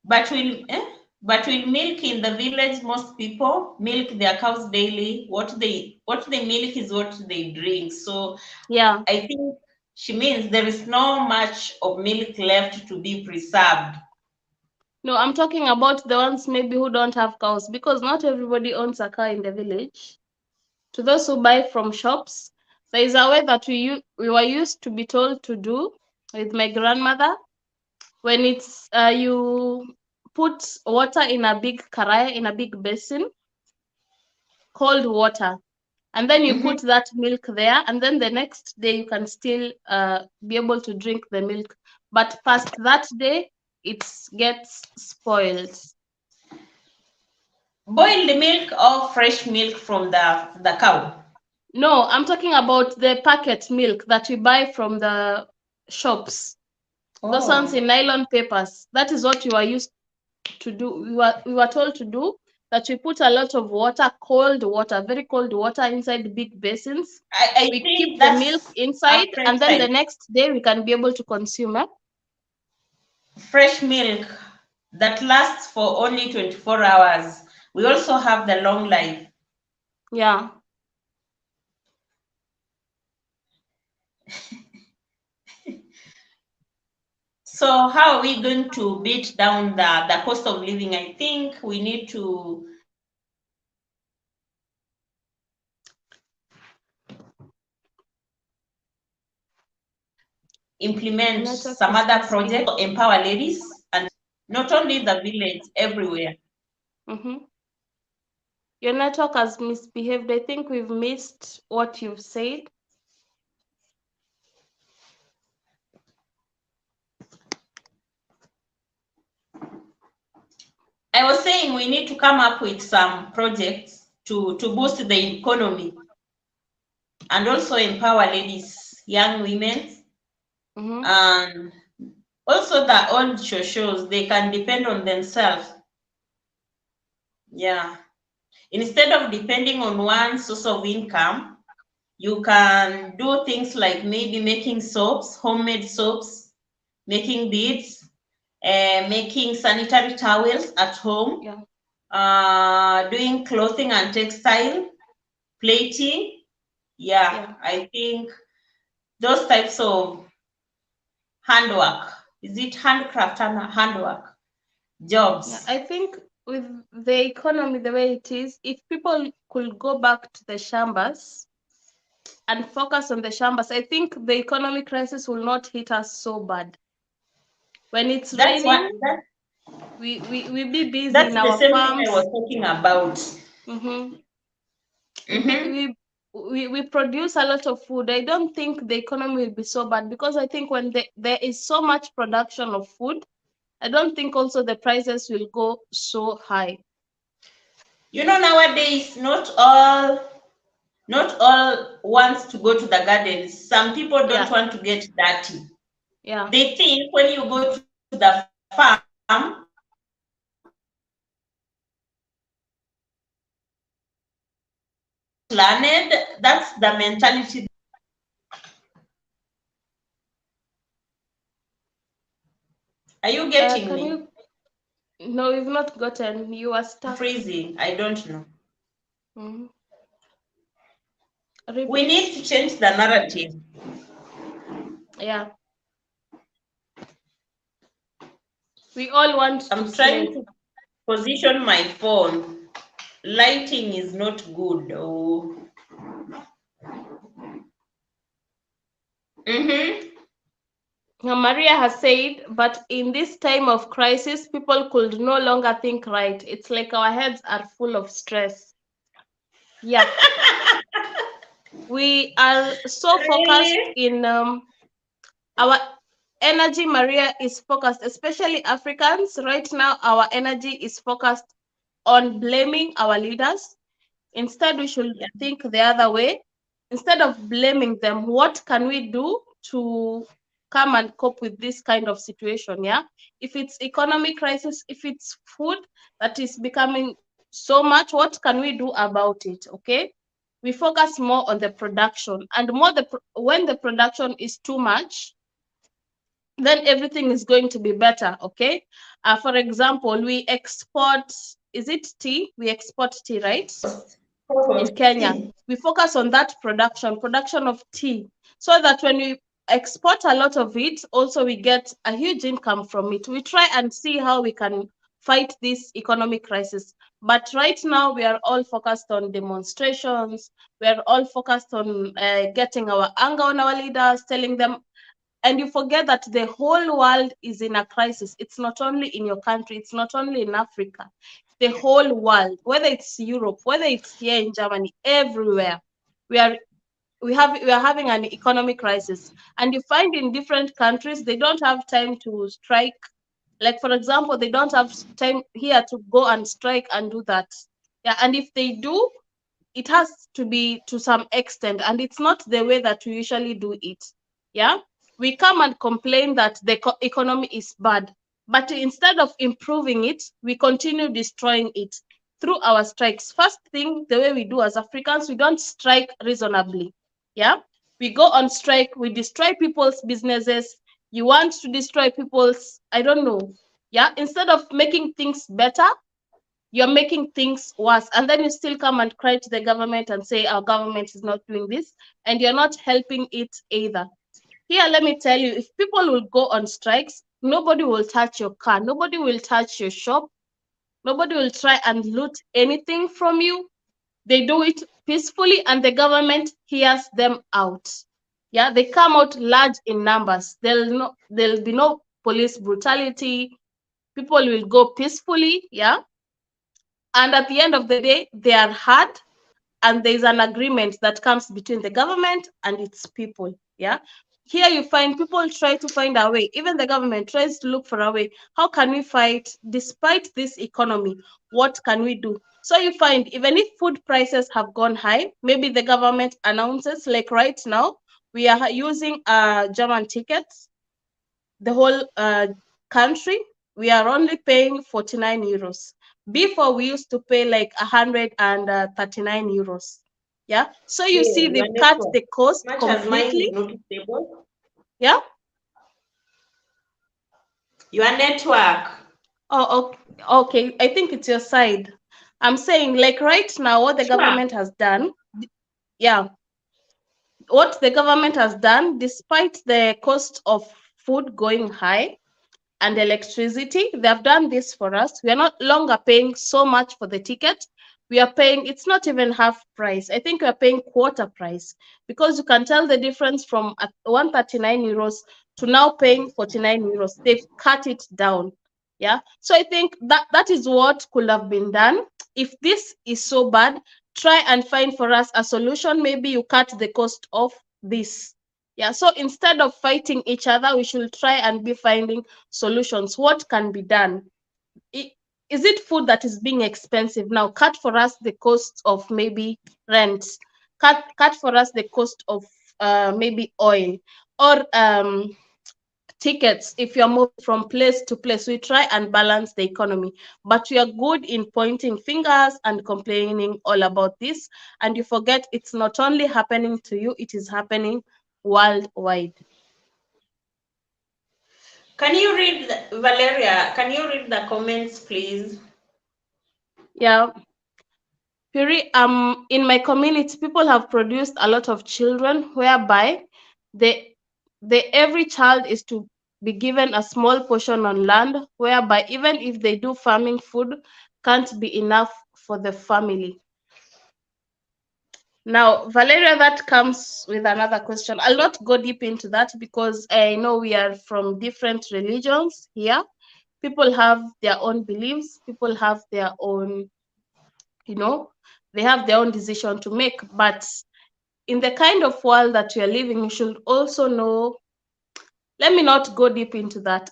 but But with milk in the village, most people milk their cows daily. What they milk is what they drink. So Yeah. I think she means there is no much of milk left to be preserved. No, I'm talking about the ones maybe who don't have cows, because not everybody owns a cow in the village. To those who buy from shops, there is a way that we were used to be told to do with my grandmother. When it's you put water in a big karaya, in a big basin, cold water, and then you put that milk there, and then the next day you can still be able to drink the milk, but past that day it gets spoiled. Boiled milk or fresh milk from the cow? No, I'm talking about the packet milk that we buy from the shops. Those ones in nylon papers. That is what you are used to do. We were told to do that. We put a lot of water, cold water, very cold water inside big basins. I We think keep the milk that's inside, a and then the fresh next day we can be able to consume it. fresh milk that lasts for only 24 hours. We also have the long life. Yeah. So how are we going to beat down the cost of living? I think we need to implement Network some is other still projects to empower ladies, and not only the village, everywhere. Your network has misbehaved. I think we've missed what you've said. I was saying we need to come up with some projects to boost the economy and also empower ladies, young women, and also the old shows, they can depend on themselves. Yeah. Instead of depending on one source of income, you can do things like maybe making soaps, homemade soaps, making beads, making sanitary towels at home, doing clothing and textile, plating. Yeah, I think those types of handwork, is it handcraft and handwork jobs? Yeah, I think with the economy the way it is, if people could go back to the shambas and focus on the shambas, I think the economic crisis will not hit us so bad. When it's raining, we be busy that's in our the same farms. thing I was talking about. We produce a lot of food. I don't think the economy will be so bad, because I think when there is so much production of food, I don't think also the prices will go so high. You know, nowadays, not all wants to go to the gardens. Some people don't want to get dirty. Yeah. They think when you go to the farm, learned, that's the mentality. Are you getting me? No, you've not gotten. You are stuck. Freezing. I don't know. Repeat. We need to change the narrative. Yeah. We all want I'm trying to position my phone. Lighting is not good. Oh. Maria has said, but in this time of crisis, people could no longer think right. It's like our heads are full of stress. Yeah. We are so focused in our energy. Maria is focused, especially Africans. Right now, our energy is focused on blaming our leaders. Instead, we should think the other way. Instead of blaming them, what can we do to come and cope with this kind of situation? Yeah, if it's economic crisis, if it's food that is becoming so much, what can we do about it? Okay, we focus more on the production, and when the production is too much, then everything is going to be better. Okay. For example, we export, is it tea? We export tea, right? In Kenya. We focus on that production of tea, so that when we export a lot of it, also we get a huge income from it. We try and see how we can fight this economic crisis. But right now, we are all focused on demonstrations. We are all focused on getting our anger on our leaders, telling them, and you forget that the whole world is in a crisis. It's not only in your country, it's not only in Africa, the whole world, whether it's Europe, whether it's here in Germany, everywhere. We are having an economic crisis. And you find in different countries, they don't have time to strike. Like, for example, they don't have time here to go and strike and do that. Yeah, and if they do, it has to be to some extent, and it's not the way that we usually do it. Yeah, we come and complain that the economy is bad, but instead of improving it, we continue destroying it through our strikes. First thing, the way we do as Africans, we don't strike reasonably. Yeah, we go on strike, we destroy people's businesses. You want to destroy people's, I don't know. Yeah, instead of making things better, you're making things worse, and then you still come and cry to the government and say our government is not doing this, and you're not helping it either. Here, let me tell you, if people will go on strikes, nobody will touch your car, nobody will touch your shop, nobody will try and loot anything from you. They do it peacefully, and the government hears them out. Yeah, they come out large in numbers. There'll be no police brutality. People will go peacefully. Yeah, and at the end of the day, they are heard, and there's an agreement that comes between the government and its people. Yeah. Here you find people try to find a way. Even the government tries to look for a way. How can we fight despite this economy? What can we do? So you find even if food prices have gone high, maybe the government announces, like right now, we are using German tickets, the whole country, we are only paying 49 euros. Before, we used to pay like 139 euros. Yeah. So you see, they've cut the cost completely. Yeah. Your network. Oh, okay. I think it's your side. I'm saying, like right now, what the government has done. Yeah. What the government has done, despite the cost of food going high, and electricity, they have done this for us. We are not longer paying so much for the ticket. We are paying, it's not even half price. I think we are paying quarter price, because you can tell the difference from 139 euros to now paying 49 euros. They've cut it down. Yeah. So I think that is what could have been done. If this is so bad, try and find for us a solution. Maybe you cut the cost of this. Yeah, so instead of fighting each other, we should try and be finding solutions. What can be done? Is it food that is being expensive now? Cut for us the cost of maybe rent. Cut for us the cost of maybe oil, or tickets. If you're moving from place to place, we try and balance the economy. But we are good in pointing fingers and complaining all about this, and you forget it's not only happening to you, it is happening worldwide. Can you read, Valeria, can you read the comments, please? Yeah. Piri, in my community, people have produced a lot of children, whereby every child is to be given a small portion on land, whereby even if they do farming, food can't be enough for the family. Now, Valeria, that comes with another question. I'll not go deep into that, because I know we are from different religions here. People have their own beliefs. People have their own, they have their own decision to make. But in the kind of world that we are living, you should also know. Let me not go deep into that.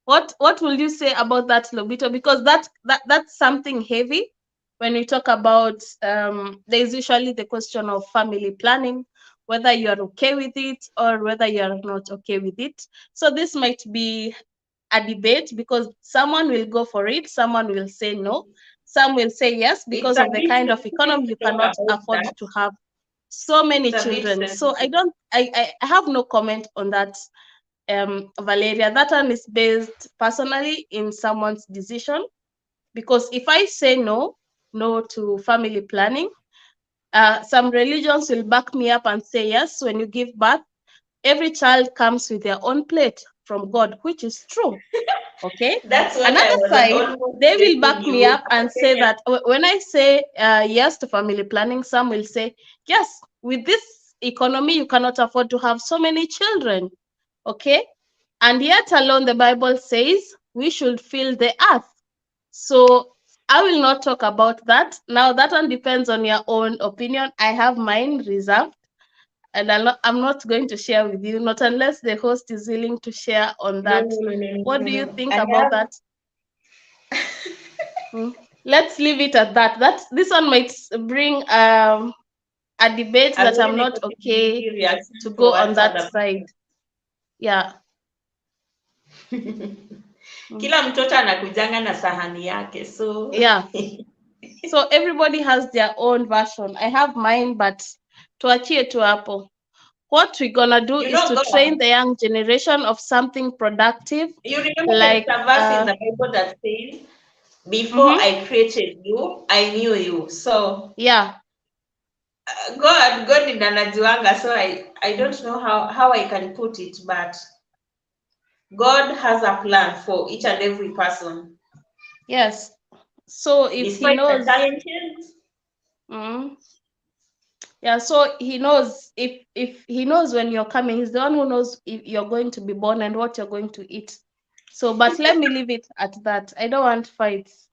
What will you say about that, Lobito? Because that's something heavy. When we talk about, there's usually the question of family planning, whether you are okay with it or whether you are not okay with it. So this might be a debate, because someone will go for it, someone will say no, some will say yes, because of the kind of economy you cannot afford to have so many children. So I have no comment on that. Valeria, that one is based personally in someone's decision. Because if I say no to family planning, some religions will back me up and say, yes, when you give birth, every child comes with their own plate from God, which is true. Okay. That's what I Another was side, almost they will telling back me you. up and say that when I say yes to family planning, some will say, yes, with this economy, you cannot afford to have so many children. Okay. And yet alone, the Bible says we should fill the earth. So I will not talk about that. Now, that one depends on your own opinion. I have mine reserved, and I'm not going to share with you, not unless the host is willing to share on No, that. no, no, no, What no, do you no. think I about have. that? Let's leave it at that. This one might bring a debate A that very I'm not negative okay reaction to go on towards that other side. Yeah. Kila mtoto anakujanga na sahani yake, so Yeah. So everybody has their own version. I have mine, but tuachie tu hapo. What we're gonna do is to God, train the young generation of something productive. you remember Like there's a verse in the Bible that says, before I created you, I knew you. So yeah. God ni anajuanga, so I don't know how I can put it, but God has a plan for each and every person. Yes. So if he Despite the knows, challenges, yeah, so he knows if he knows when you're coming, he's the one who knows if you're going to be born and what you're going to eat. So, but let me leave it at that. I don't want fights.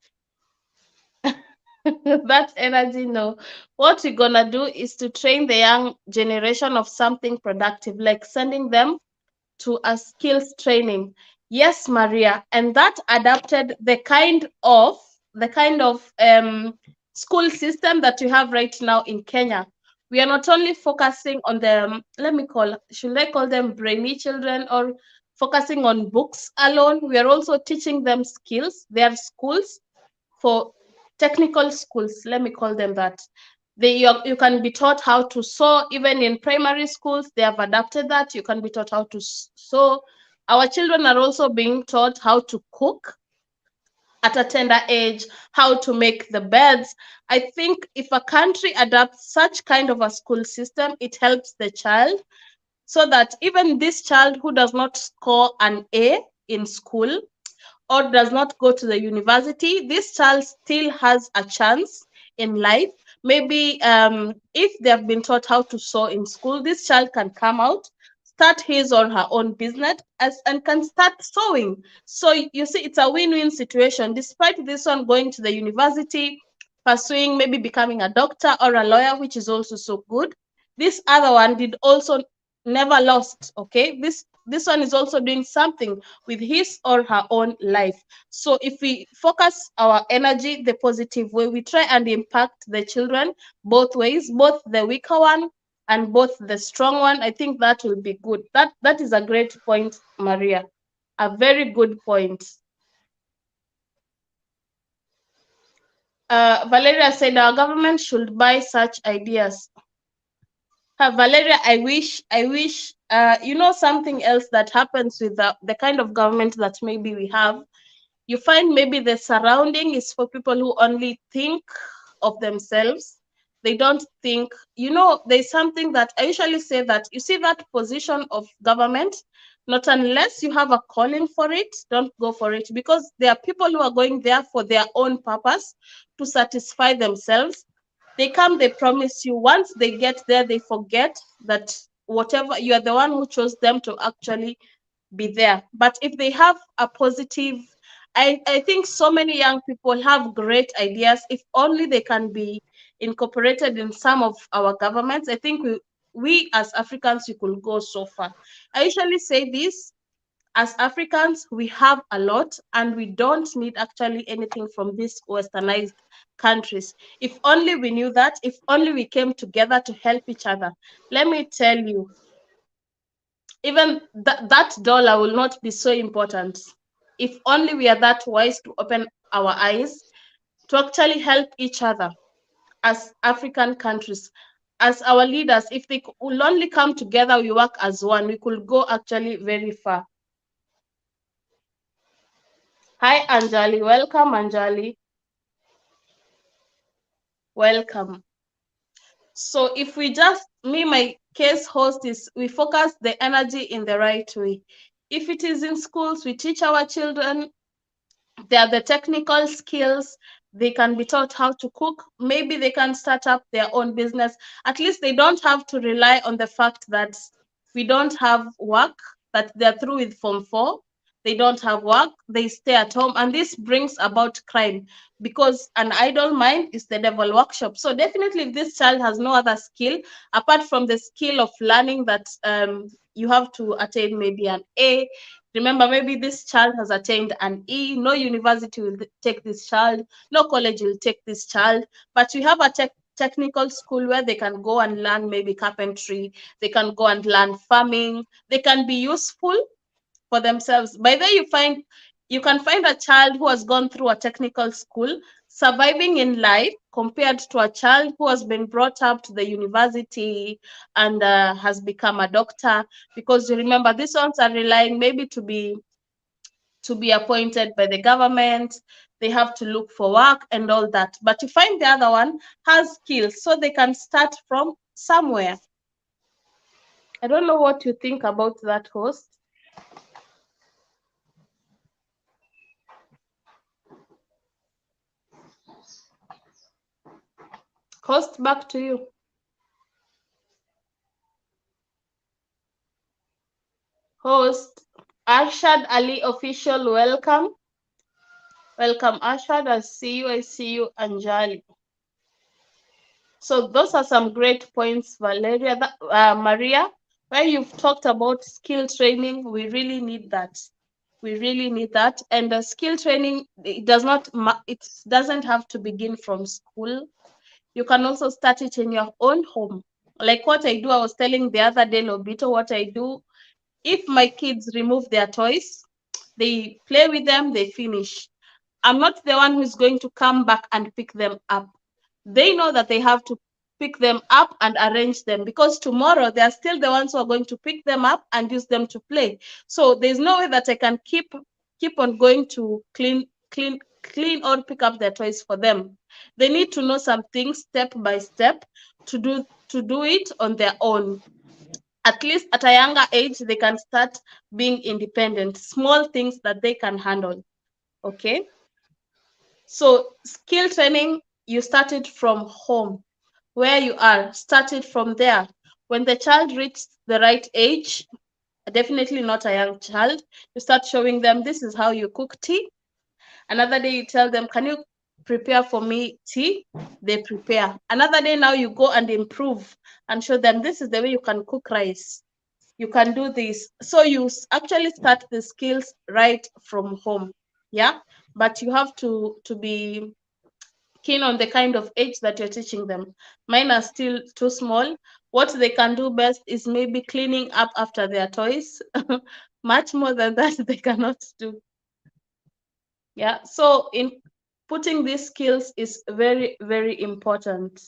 That energy, no. What we're gonna do is to train the young generation of something productive, like sending them to a skills training. Yes, Maria, and that adapted the kind of school system that you have right now in Kenya. We are not only focusing on the should I call them brainy children, or focusing on books alone. We are also teaching them skills. There are schools for technical schools, let me call them that. You can be taught how to sew. Even in primary schools, they have adapted that. You can be taught how to sew. Our children are also being taught how to cook at a tender age, how to make the beds. I think if a country adapts such kind of a school system, it helps the child, so that even this child who does not score an A in school or does not go to the university, this child still has a chance in life. Maybe if they have been taught how to sew in school, this child can come out, start his or her own business, and can start sewing. So you see, it's a win-win situation. Despite this one going to the university, pursuing maybe becoming a doctor or a lawyer, which is also so good, this other one did also never lost. Okay, this one is also doing something with his or her own life. So if we focus our energy the positive way, we try and impact the children both ways, both the weaker one and both the strong one, I think that will be good. That is a great point, Maria. A very good point. Valeria said our government should buy such ideas. Valeria, I wish, you know, something else that happens with the kind of government that maybe we have. You find maybe the surrounding is for people who only think of themselves. They don't think, you know, there's something that I usually say, that you see that position of government, not unless you have a calling for it, don't go for it, because there are people who are going there for their own purpose to satisfy themselves. They come, they promise you. Once they get there, they forget that whatever, you are the one who chose them to actually be there. But if they have a positive, I think so many young people have great ideas. If only they can be incorporated in some of our governments, I think we as Africans, we could go so far. I usually say this, as Africans, we have a lot and we don't need actually anything from these westernized countries. If only we knew that, if only we came together to help each other. Let me tell you, even that dollar will not be so important if only we are that wise to open our eyes to actually help each other as African countries, as our leaders. If they will only come together, we work as one, we could go actually very far. Hi, Anjali. Welcome, Anjali. Welcome. So if we just, my case host is, we focus the energy in the right way. If it is in schools, we teach our children, they are the technical skills, they can be taught how to cook, maybe they can start up their own business. At least they don't have to rely on the fact that we don't have work, that they're through with Form 4, they don't have work, they stay at home, and this brings about crime, because an idle mind is the devil workshop. So definitely, if this child has no other skill apart from the skill of learning that you have to attain maybe an A. Remember, maybe this child has attained an E. No university will take this child, no college will take this child, but we have a technical school where they can go and learn maybe carpentry, they can go and learn farming, they can be useful for themselves. By then you can find a child who has gone through a technical school surviving in life compared to a child who has been brought up to the university and has become a doctor, because you remember these ones are relying maybe to be appointed by the government, they have to look for work and all that. But you find the other one has skills, so they can start from somewhere. I don't know what you think about that, host. Host, back to you. Host, Arshad Ali official, welcome. Welcome, Arshad. I see you, Anjali. So those are some great points, Valeria, Maria, where you've talked about skill training. We really need that. We really need that. And the skill training, it doesn't have to begin from school. You can also start it in your own home. Like what I do, I was telling the other day, Lobito, what I do, if my kids remove their toys, they play with them, they finish. I'm not the one who's going to come back and pick them up. They know that they have to pick them up and arrange them, because tomorrow they are still the ones who are going to pick them up and use them to play. So there's no way that I can keep on going to clean or pick up their toys for them. They need to know some things step by step to do it on their own. At least at a younger age, they can start being independent, small things that they can handle. Okay. So skill training, you started from home, where you are, started from there. When the child reaches the right age, definitely not a young child, you start showing them, this is how you cook tea. Another day you tell them, can you prepare for me tea? They prepare. Another day now you go and improve and show them, this is the way you can cook rice. You can do this. So you actually start the skills right from home. Yeah. But you have to be keen on the kind of age that you're teaching them. Mine are still too small. What they can do best is maybe cleaning up after their toys. Much more than that, they cannot do. Yeah. So in putting these skills is very, very important.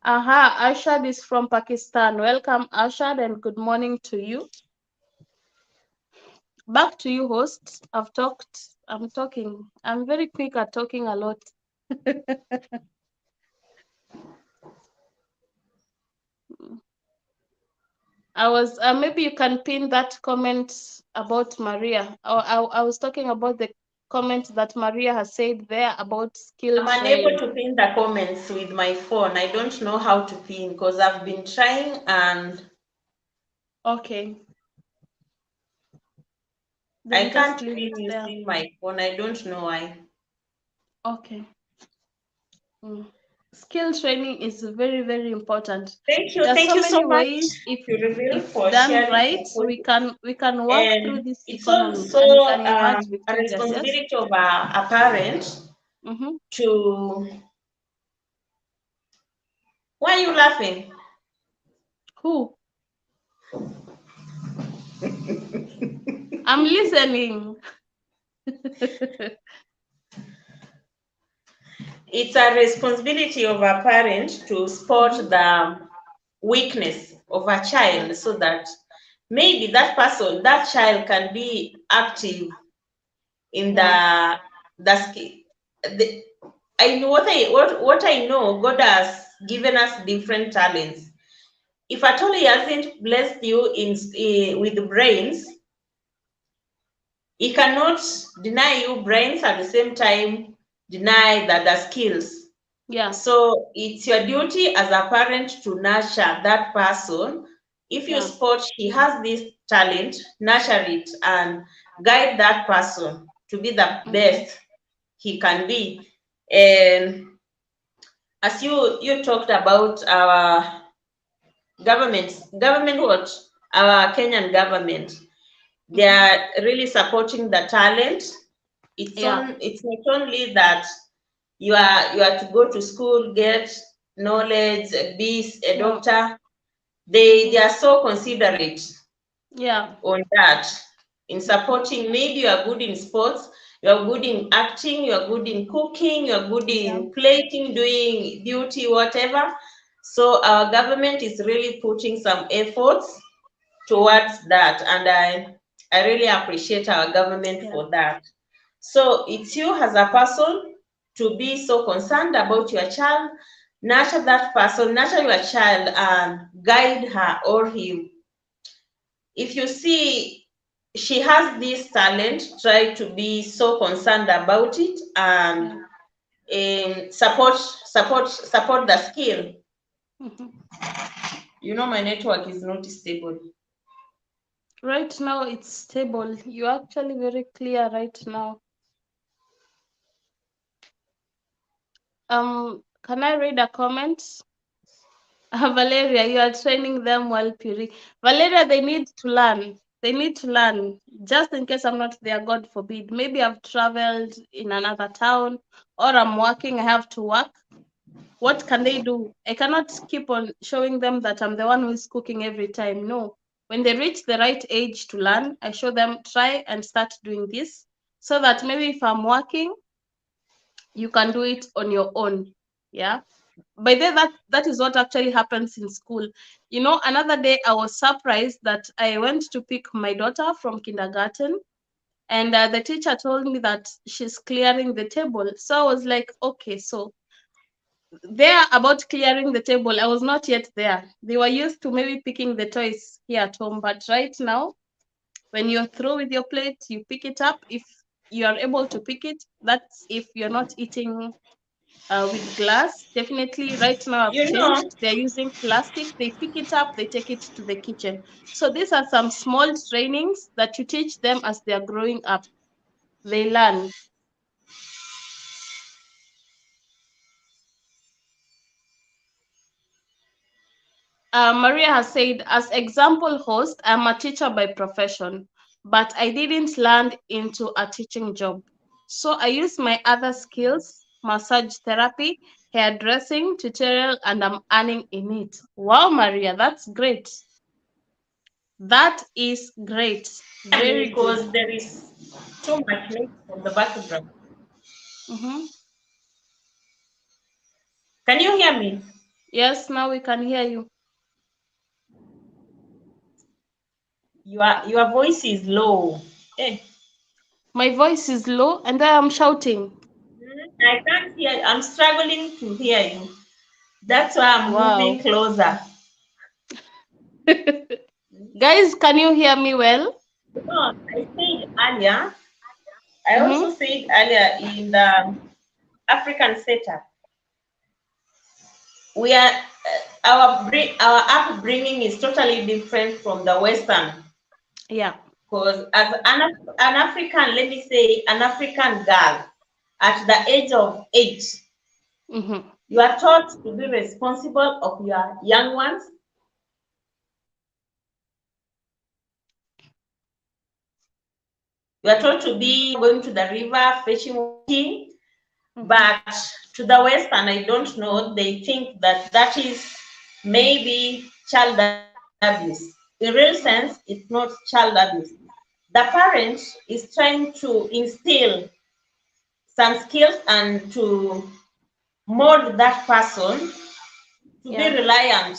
Aha, Arshad is from Pakistan. Welcome, Arshad, and good morning to you. Back to you, host. I'm talking. I'm very quick at talking a lot. I was maybe you can pin that comment about Maria. I was talking about the comment that Maria has said there about skill I'm training. unable to pin the comments with my phone. I don't know how to pin because I've been trying and Okay. I Then can't just leave pin it there. using my phone. I don't know why. Okay. Skill training is very, very important. Thank you. There are Thank so you so many much ways. to reveal If for done sharing right, your point. we can work through And this it's economy also and we can emerge a victorious. Yes. responsibility of a parent to. Why are you laughing? Who? I'm listening. It's a responsibility of a parent to spot the weakness of a child so that maybe that child can be active in Yeah. the skill. I know what I know. God has given us different talents. If at all He hasn't blessed you with brains, He cannot deny you brains at the same time deny the skills. Yeah. So it's your duty as a parent to nurture that person. If you Yeah. spot he has this talent, nurture it and guide that person to be the best he can be. And as you talked about our government what? Our Kenyan government, they are really supporting the talent. It's Yeah. it's not only that you are to go to school, get knowledge, be a Yeah. doctor. They are so considerate Yeah. on that in supporting. Maybe you are good in sports, you are good in acting, you are good in cooking, you are good Yeah. in plating, doing beauty, whatever. So our government is really putting some efforts towards that, and I really appreciate our government Yeah. for that. So it's you as a person to be so concerned about your child, nurture that person, nurture your child, and guide her or him. If you see she has this talent, try to be so concerned about it and support the skill. You know, my network is not stable. Right now it's stable. You're actually very clear right now. Can I read a comment? Valeria, you are training them while Puri. Valeria, they need to learn. They need to learn. Just in case I'm not there, God forbid. Maybe I've traveled in another town or I'm working, I have to work. What can they do? I cannot keep on showing them that I'm the one who is cooking every time. No. When they reach the right age to learn, I show them, try and start doing this so that maybe if I'm working, you can do it on your own. Yeah. By then, that is what actually happens in school. You know, another day I was surprised that I went to pick my daughter from kindergarten, and the teacher told me that she's clearing the table. So I was like, okay, so they're about clearing the table. I was not yet there. They were used to maybe picking the toys here at home, but right now, when you're through with your plate, you pick it up. If you are able to pick it, that's if you're not eating with glass. Definitely right now I've You know, changed. They're using plastic. They pick it up, they take it to the kitchen. So these are some small trainings that you teach them as they're growing up. They learn. Maria has said, as example host, I'm a teacher by profession, but I didn't land into a teaching job. So I use my other skills, massage therapy, hairdressing, tutorial, and I'm earning in it. Wow, Maria, that's great. That is great. Very good. because there is too much noise from the background. Can you hear me? Yes, now we can hear you. Your voice is low. Eh. My voice is low and I am shouting. I can't hear. I'm struggling to hear you. That's why I'm Wow. moving closer. Guys, can you hear me well? No, I said earlier. I also said earlier in the African setup, we are our upbringing is totally different from the Western. Yeah. Because as an African, let me say, an African girl at the age of 8, you are taught to be responsible of your young ones. You are taught to be going to the river, fetching water. But to the Western, I don't know, they think that that is maybe child abuse. In real sense, it's not child abuse. The parent is trying to instill some skills and to mold that person to be reliant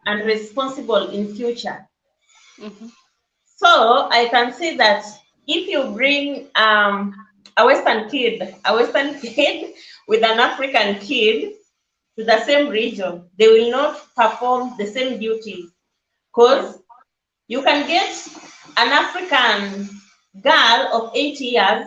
and responsible in future. So I can say that if you bring a Western kid with an African kid to the same region, they will not perform the same duties. Because you can get an African girl of 8 years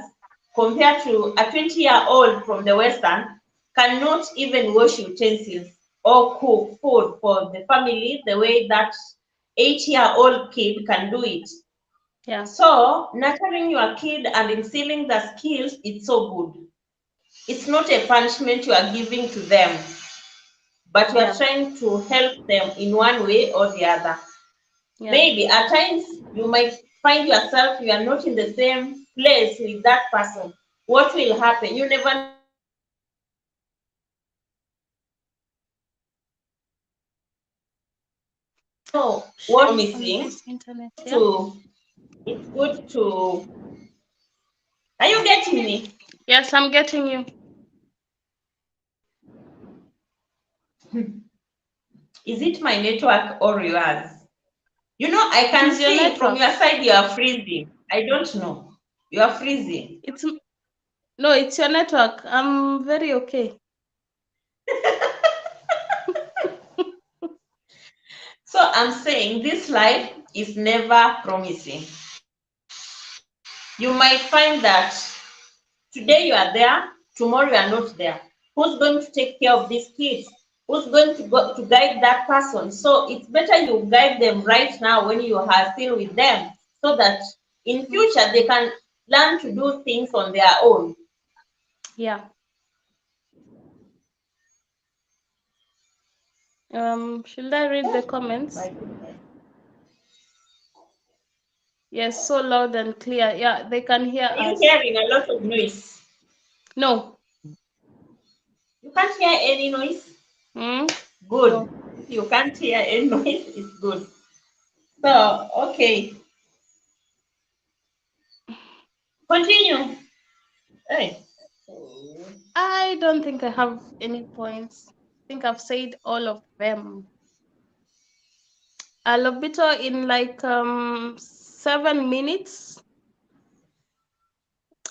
compared to a 20-year-old from the Western cannot even wash utensils or cook food for the family the way that 8-year-old kid can do it. Yeah. So nurturing your kid and instilling the skills is so good. It's not a punishment you are giving to them, but you are trying to help them in one way or the other. Yeah. Maybe at times you might find yourself you are not in the same place with that person. What will happen? You never know what missing internet. to it's good to. Are you getting me? Yes, I'm getting you. Is it my network or yours? You know, I can Is your see from network. your side you are freezing. I don't know. You are freezing. It's your network. I'm very okay. So I'm saying this life is never promising. You might find that today you are there, tomorrow you are not there. Who's going to take care of these kids? Who's going to go to guide that person? So it's better you guide them right now when you are still with them, so that in future they can learn to do things on their own. Yeah. Should I read the comments? Yes, so loud and clear. Yeah, they can hear us. Are you hearing a lot of noise? No. You can't hear any noise? Good. No. You can't hear any noise, it's good. So, okay. Continue. Hey. I don't think I have any points. I think I've said all of them. Lobito, in like 7 minutes,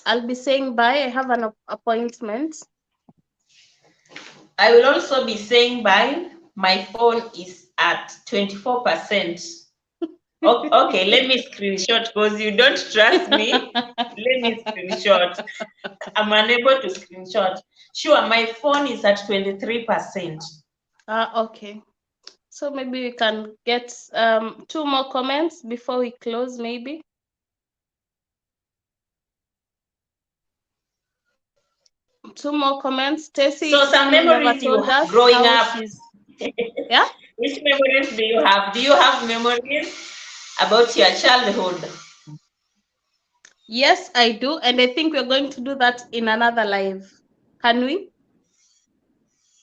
I'll be saying bye. I have an appointment. I will also be saying bye. My phone is at 24%. Okay, let me screenshot because you don't trust me. Let me screenshot. I'm unable to screenshot. Sure, my phone is at 23%. Okay. So maybe we can get 2 more comments before we close, maybe. Two more comments. Stacy, so some memories you have growing up. Yeah. Which memories do you have? Do you have memories about your childhood? Yes, I do, and I think we're going to do that in another live. Can we?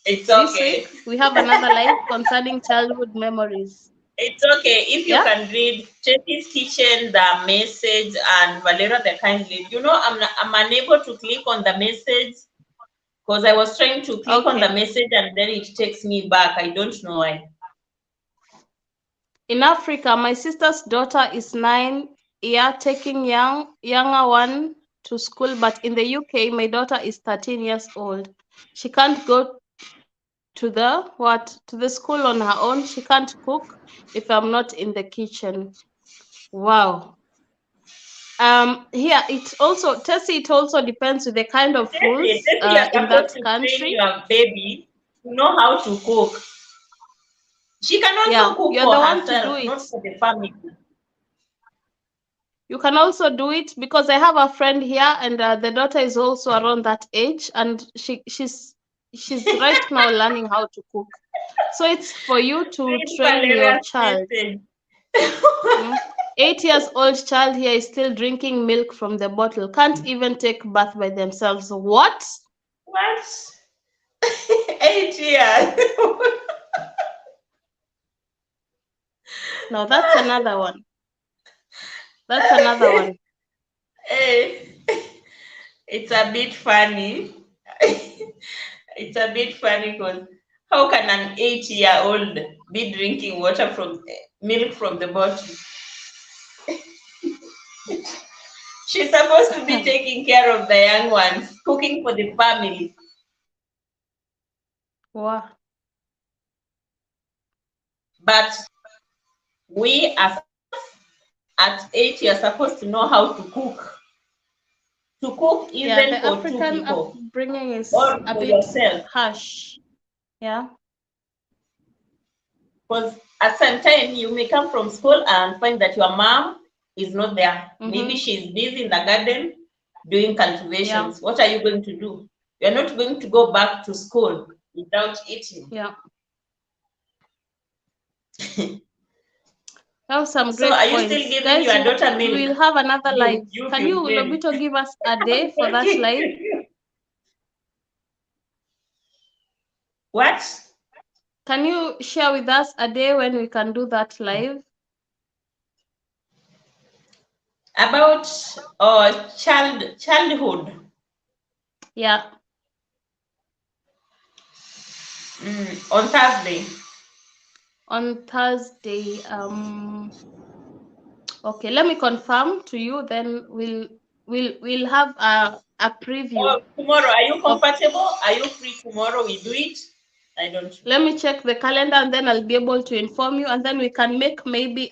It's okay. This week we have another live concerning childhood memories. It's okay if you can read Tracy's Kitchen, the message, and Valera the kind lead. You know, I'm unable to click on the message because I was trying to click on the message and then it takes me back. I don't know why. In Africa, my sister's daughter is 9 years, taking younger one to school, but in the UK, my daughter is 13 years old. She can't go to the school on her own. She can't cook if I'm not in the kitchen. Wow. Here it also depends on the kind of rules in that country. Train your baby to know how to cook. She can also cook you're for the one herself, to do it. not for the family. You can also do it because I have a friend here, and the daughter is also around that age, and she's right now learning how to cook. So it's for you to train your child. 8 years old child here is still drinking milk from the bottle. Can't even take bath by themselves. What? 8 years. No, that's another one. That's another one. Hey, it's a bit funny. It's a bit funny because how can an 8-year-old be drinking milk from the bottle? She's supposed to be taking care of the young ones, cooking for the family. Wow. But we as at 8, you're supposed to know how to cook. To cook Yeah, even the for 2 African people upbringing is or a for bit yourself. harsh. Yeah. Because at some time you may come from school and find that your mom is not there. Maybe she's busy in the garden doing cultivations. What are you going to do? You're not going to go back to school without eating. Yeah. Have some So great are you points. still giving Guys, your daughter we milk? will have another live. You Can you, very. Lobito, give us a day for that live? What? Can you share with us a day when we can do that live? About childhood. Yeah. On Thursday. On Thursday. Okay, let me confirm to you, then we'll have a preview. Oh, tomorrow, are you comfortable? Are you free tomorrow? We do it? I don't know. Let me check the calendar and then I'll be able to inform you, and then we can make maybe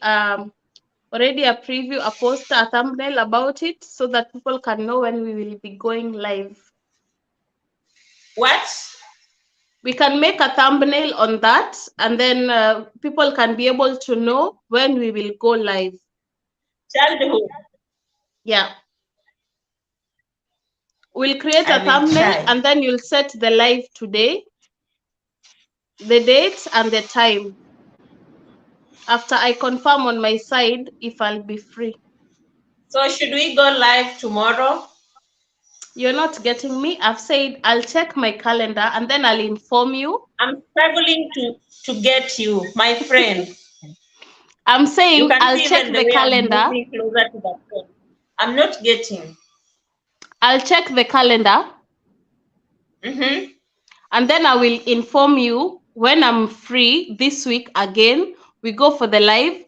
already a preview, a poster, a thumbnail about it, so that people can know when we will be going live. What? We can make a thumbnail on that, and then people can be able to know when we will go live. Childhood. Yeah. We'll create a thumbnail and then you'll set the live today, the date and the time. After I confirm on my side if I'll be free. So should we go live tomorrow? You're not getting me. I've said I'll check my calendar and then I'll inform you. I'm struggling to get you, my friend. I'm saying You can I'll see check even the way calendar. I'm moving closer to the phone. I'm not getting. I'll check the calendar. And then I will inform you when I'm free this week again. We go for the live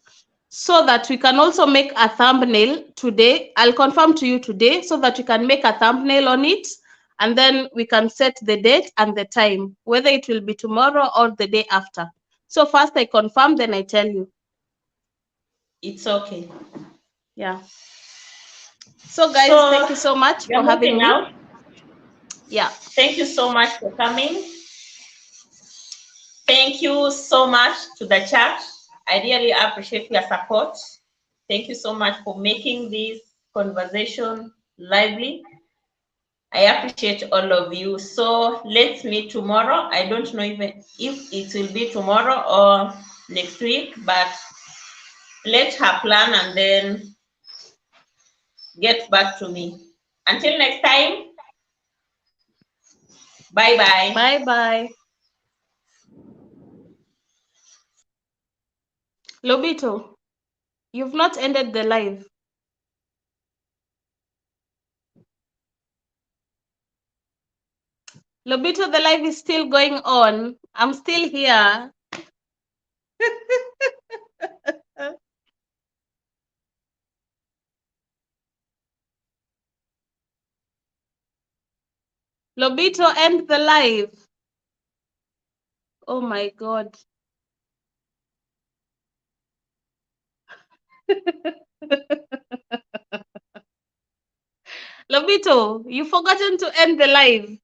so that we can also make a thumbnail today. I'll confirm to you today so that you can make a thumbnail on it. And then we can set the date and the time, whether it will be tomorrow or the day after. So first I confirm, then I tell you. It's okay. Yeah. So guys, thank you so much for having me. Out? Yeah. Thank you so much for coming. Thank you so much to the chat. I really appreciate your support. Thank you so much for making this conversation lively. I appreciate all of you. So let's meet tomorrow. I don't know even if it will be tomorrow or next week, but let's have plan and then get back to me. Until next time, bye-bye. Bye-bye. Lobito, you've not ended the live. Lobito, the live is still going on. I'm still here. Lobito, end the live. Oh my God. Lobito, you've forgotten to end the live.